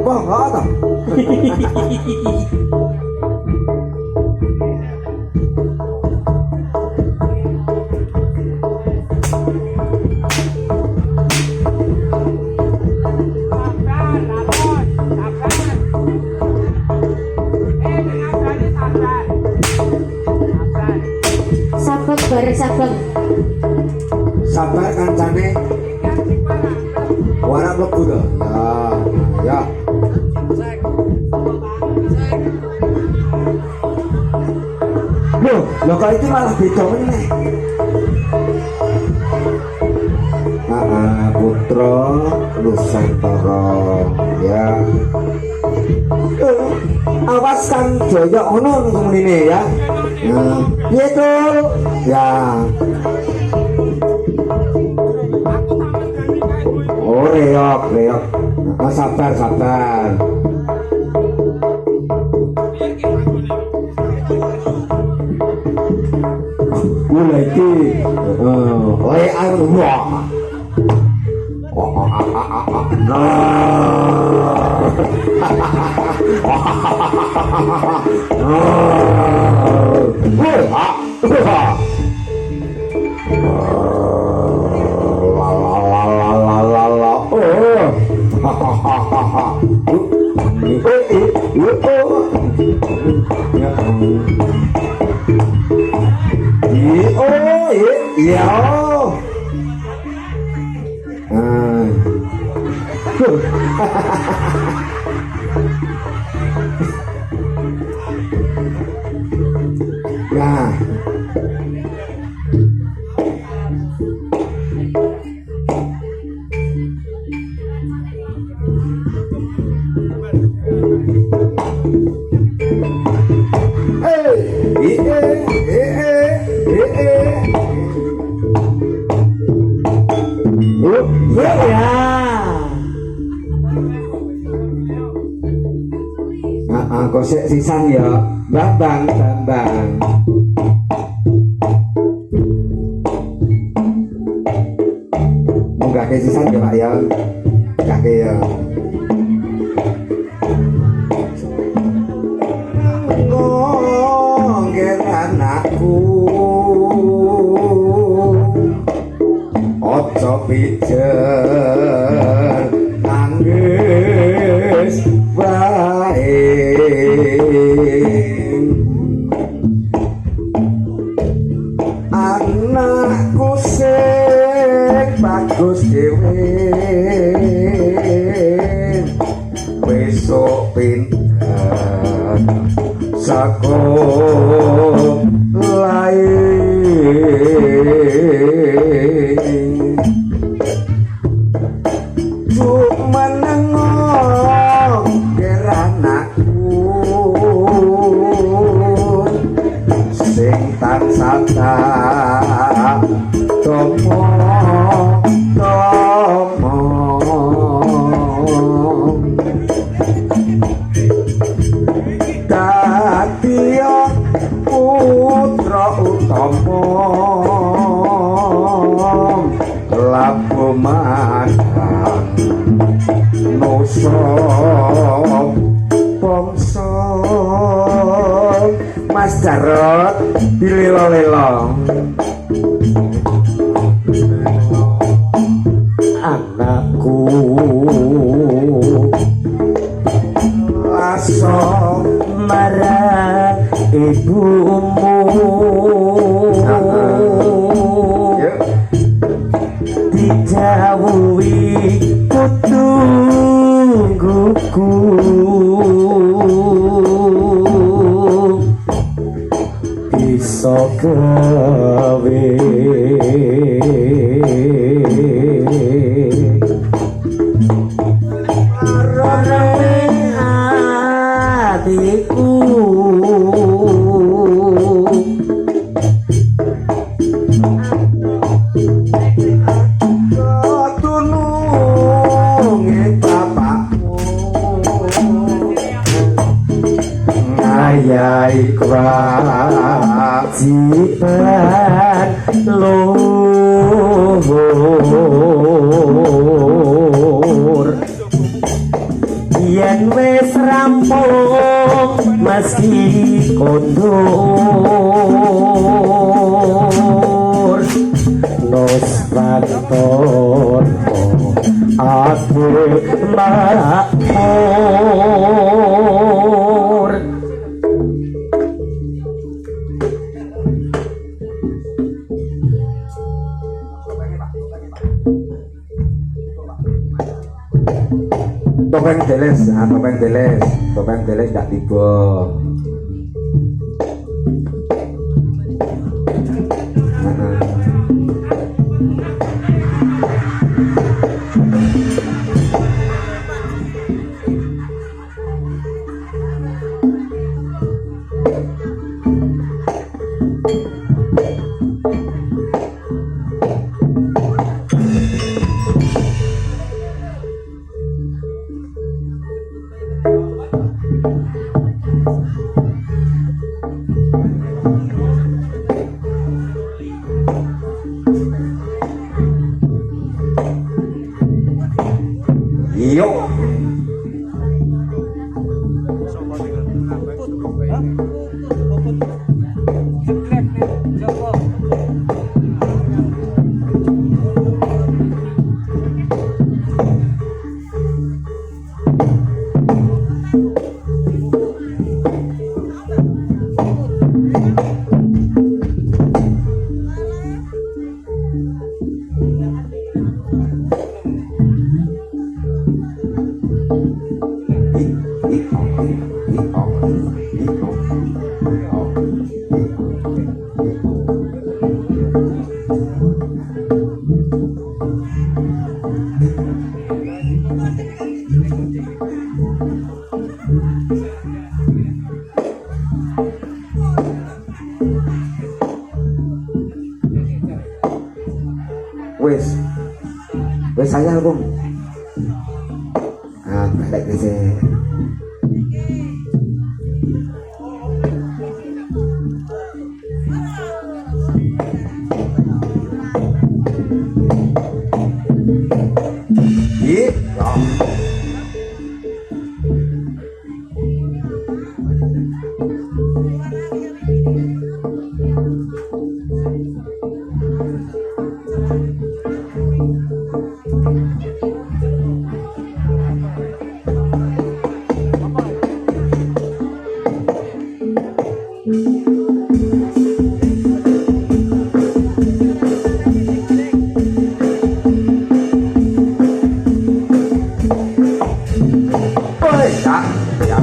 to sabar kancane ora mlebu to ya lho kok iki malah beda meneh Putra Nusantara ya awas Kang Jaya ono ngene ya piye to ya reok sabar mulai iki anu wah kosek sisan ya Bambang munggah ke sisan ya Pak ya kake ya pijer nangis wae anakku sing bagus dhewe besok pindah sakoh lain cuma nengok geranakku sing tansah tomo dadiya putra utama labu madang nusa bangsa Mas Jarot dilelo-lelo anakku aso marang ibumu dijauhi kutungguku bisa gawe adikku tulungi bapakmu ngayahi kewajiban luhur yen wis rampung meski kondur nos panton aku makmur topeng deles gak tiba Yo. Wes saya Bung. Ah, balik ke sini. Woi, tak. Ya.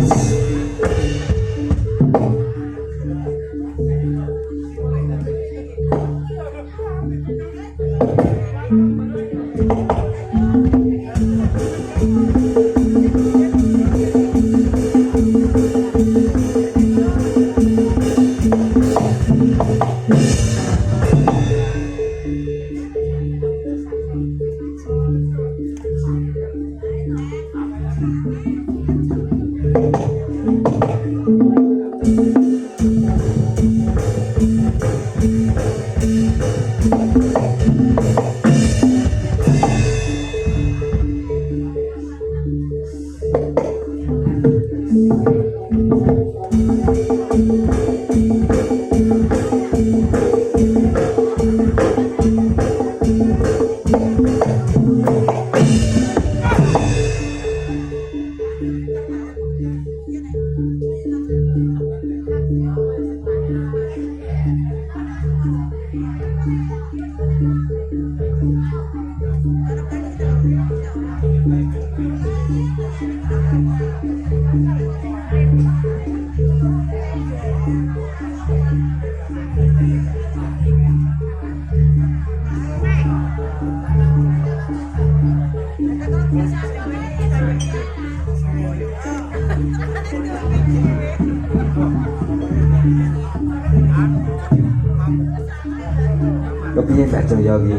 Kepiye Mbak Jaya iki?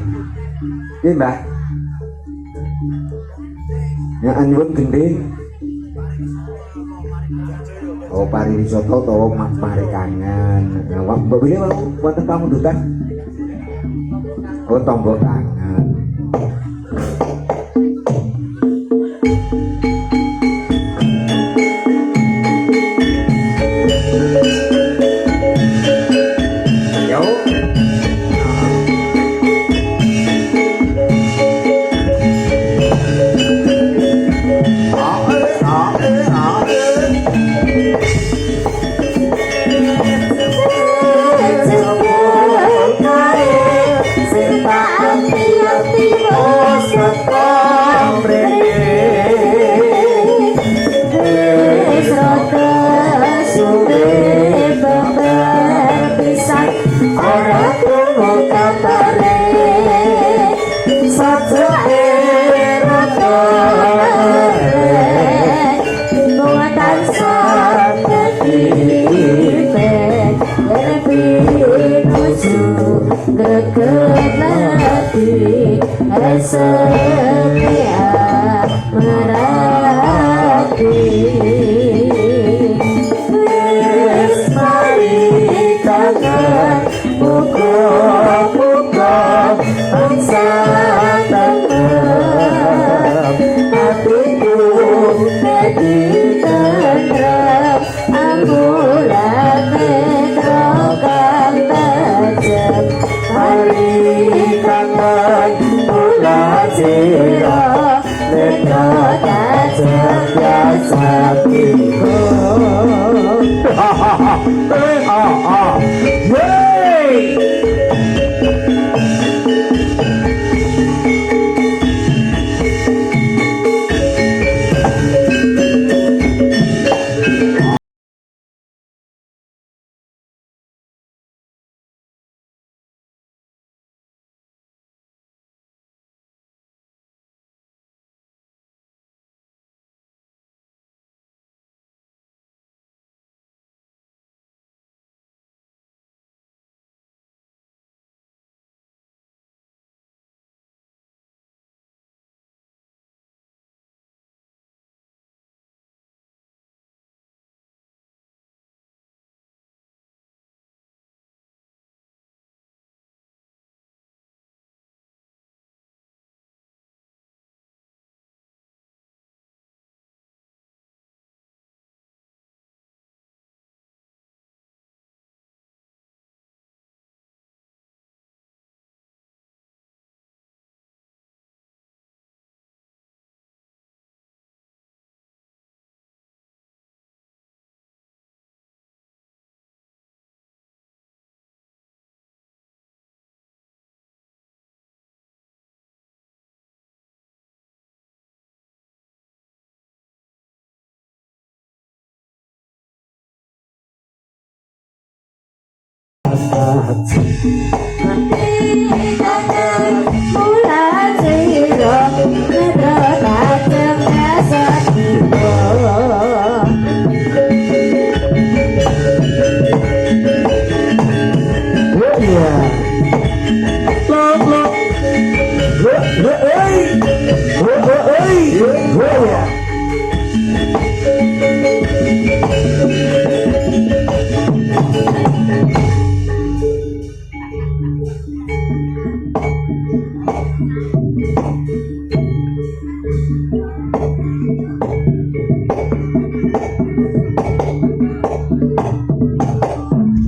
Piye Mbak? Ya anyun gendhe. Oh pariwisata utawa mari kangen. Ya Mbak Billy wonten pamundutan. Oh tombo kangen.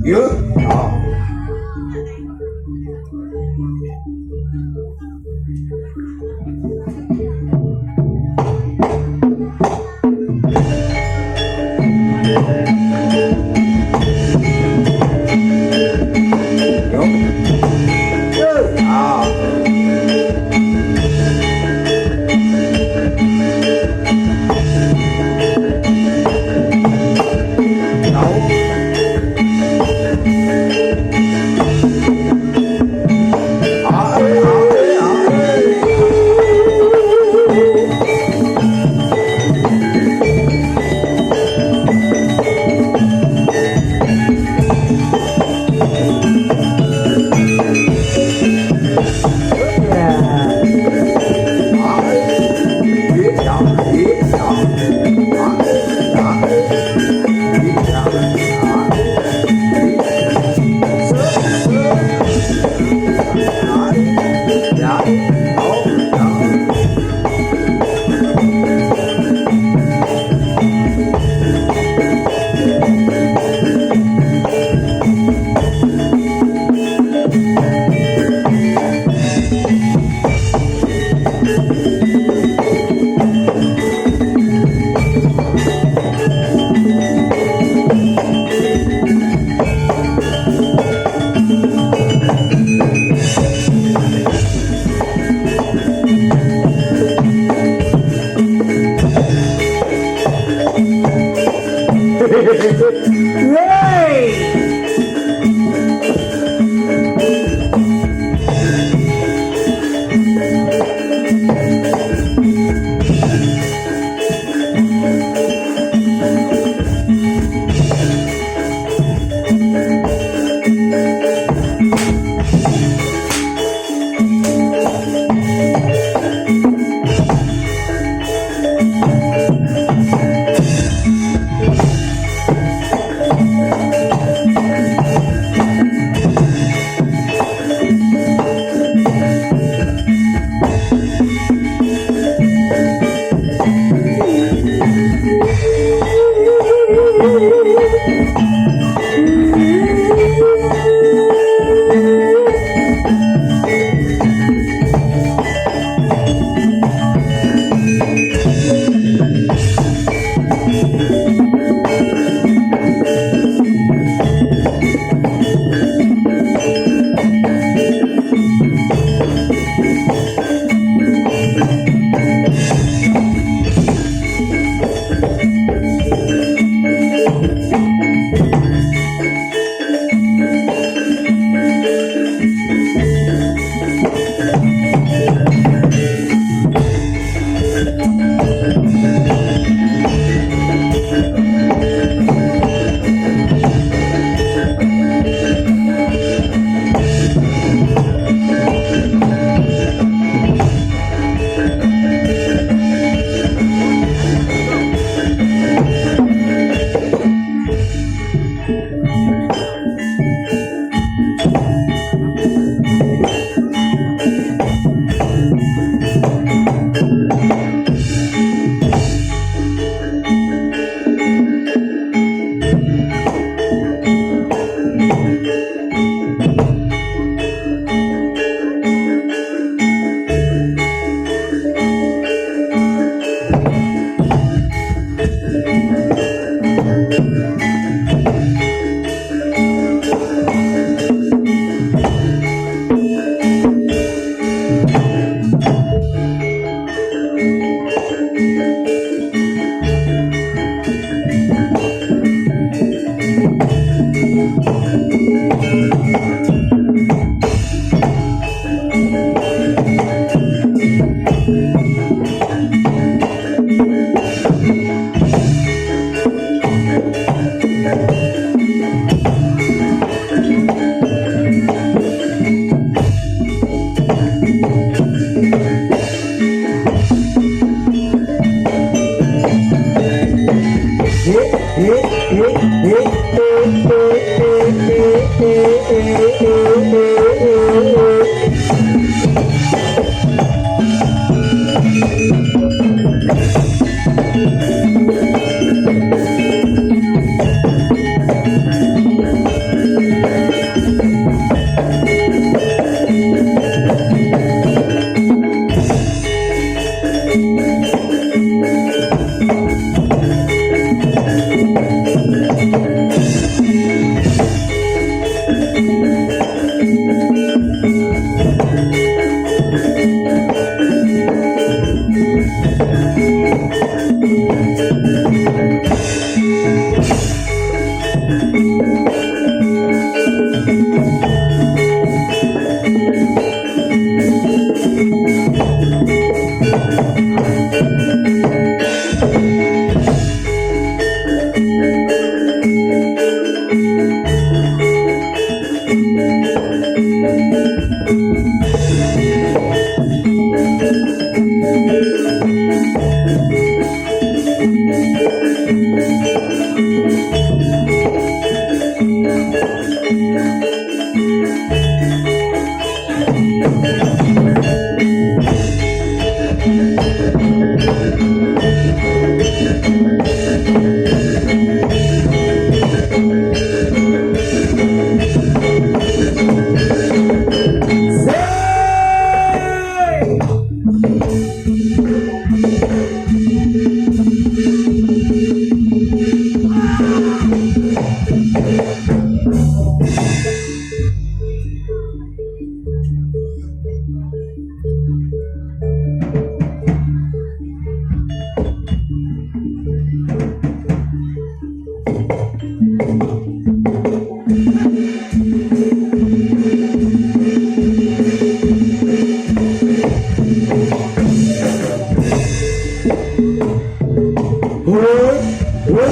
Yuk.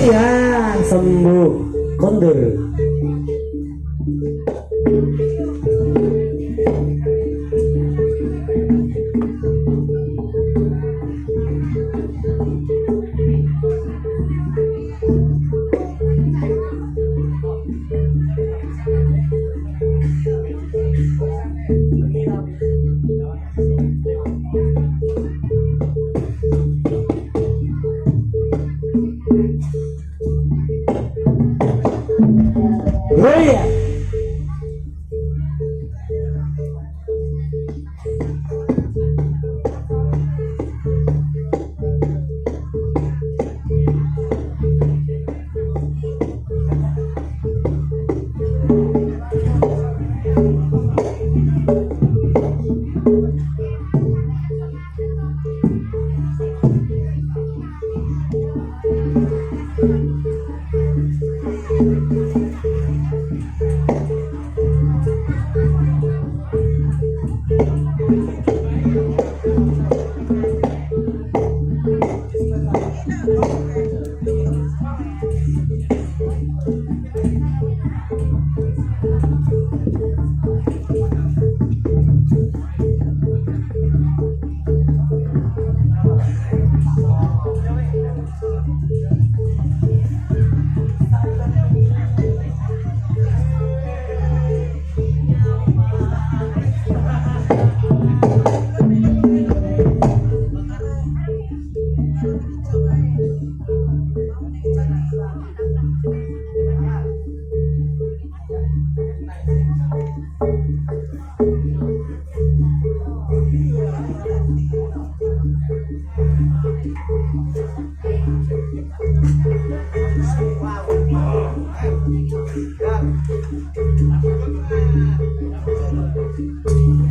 Yang sembuh kondur. Oh iya.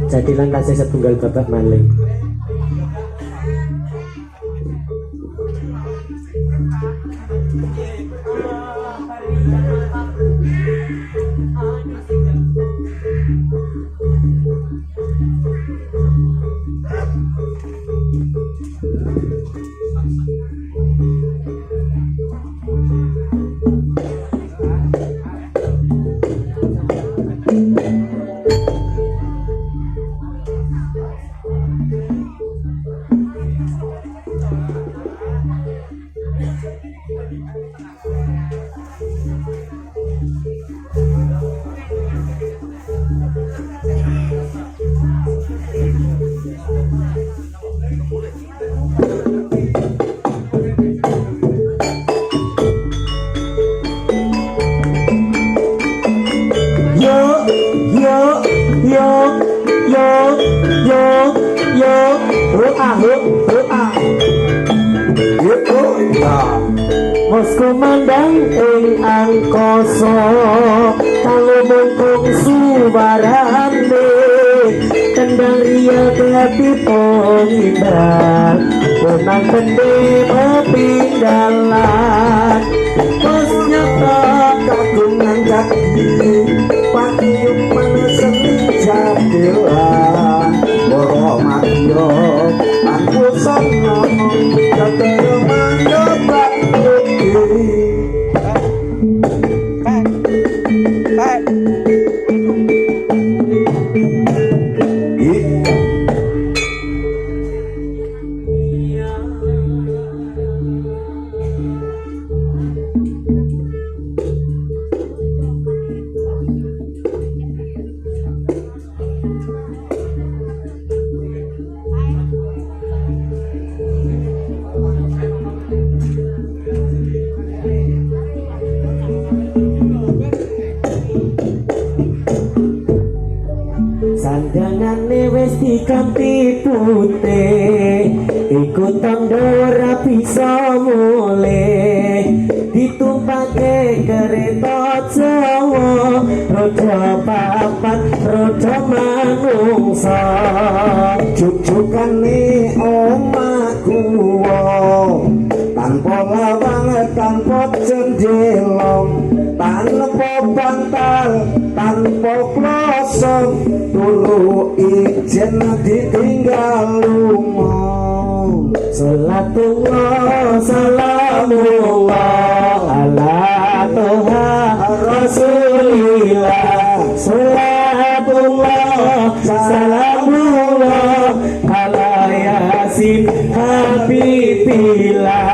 Jadilah kasih setunggal babak malih. Mosko mandang ing angkasa kanggo mungkung suwarane kendang riya dadi pengimbang menang kende pepinggalan terus nyata kagungan jati patiung paneseni jatilan moro matyo aku sono jatyo mandobak sandangane wis diganti putih iku tandha ora bisa mulih ditumpake kereta Jawa roda papat roda manungsa jujukane omahku tanpa lawang tanpa jendela tanpa bantal tanpa klosok turu ijen ditinggal lunga salatullah salamullah ala toha rasulillah salatullah salamullah ala yasin habibillah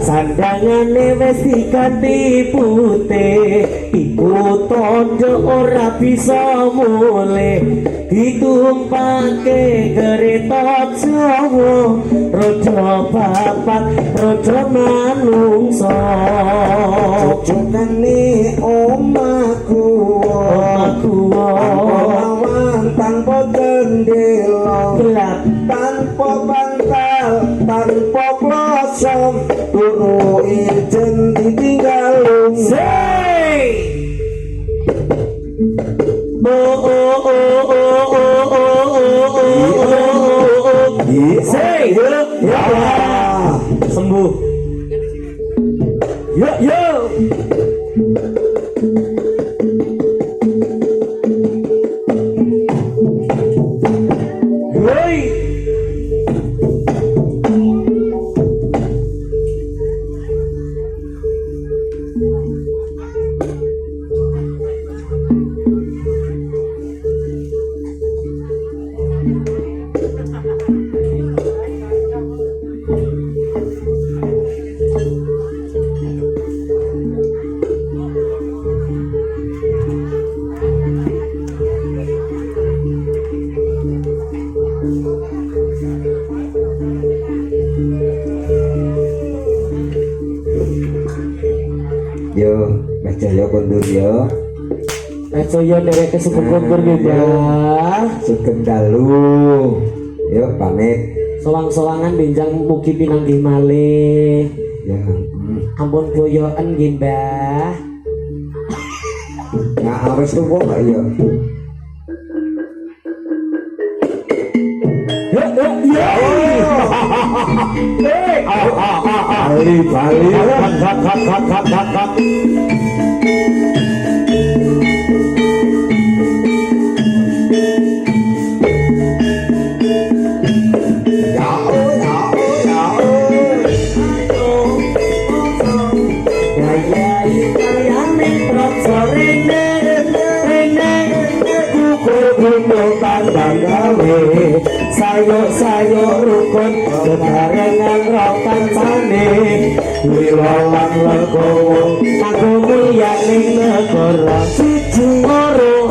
sandangane wis diganti putih iku tandha ora bisa mulih ditumpake kereta Jawa roda papat roda manungsa jujukane omahku tanpa jendela gelap tanpa bantal tanpa klosok turu ijen ditinggal lunga sembuh yo Mas Jaya kondur yo Jaya derek suku kondur ya sugeng dalu yo pamit solang-solangan benjang mugi pinanggih malih ya ampun boyoken nggih Mbah nah wis tuwa kok yo Bali sayuk rukun bebarengan rokan sane wilawan legowo aku mulyaning negara siji loro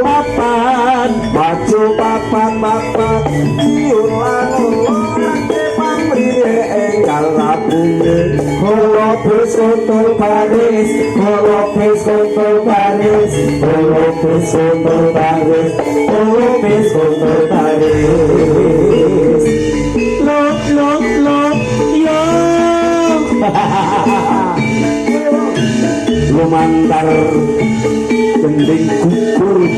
papat maju papat diulang pamrih enggal labune kolo bis kontol Paris kolo bis kontol Paris kolo bis kontol Paris kolo bis kontol Paris lop yo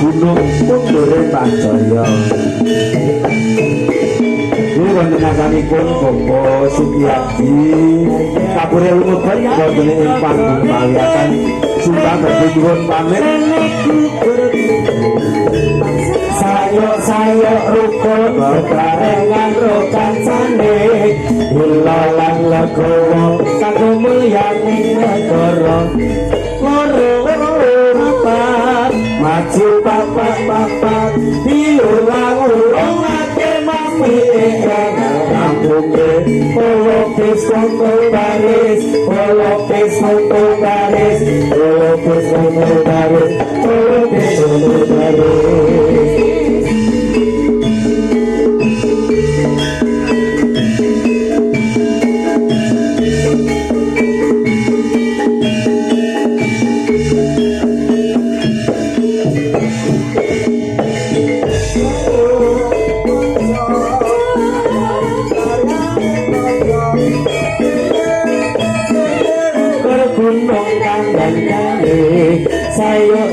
gunung pundure Pacaya. Ini wonten asanipun Bapak Sukiyadi kapure lumebet wonten ing panggung pawiyatan sumbang badhe nyuwun pamit. Sayo rukun bebarengan rokancane ilalan legowo kanggo mulyaning negara apa maju papat diulang-ulang ake mami kampungnya polopis kontor baris polopis kontor baris polopis kontor baris polopis kontor baris.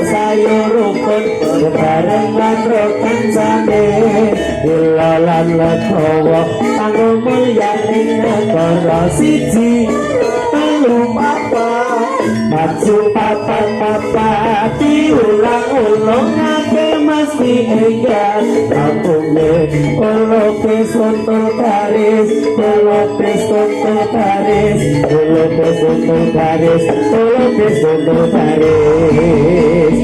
Sayo rukun bebarengan rokancane ilalan legowo kanggo mulyaning negara siji telu papat maju papat diulang-ulang ake mesti enggak kampunge polopis kontor baris polopis kontor baris polopis kontor baris polopis kontor baris.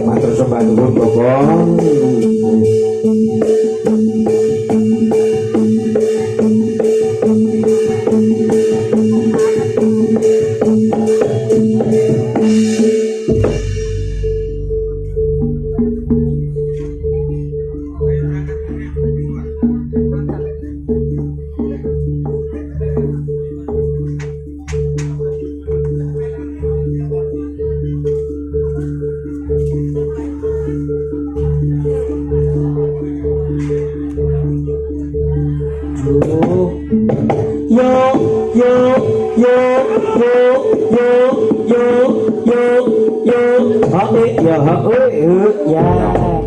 Matur sembah nuwun Bapak. Yo, ya.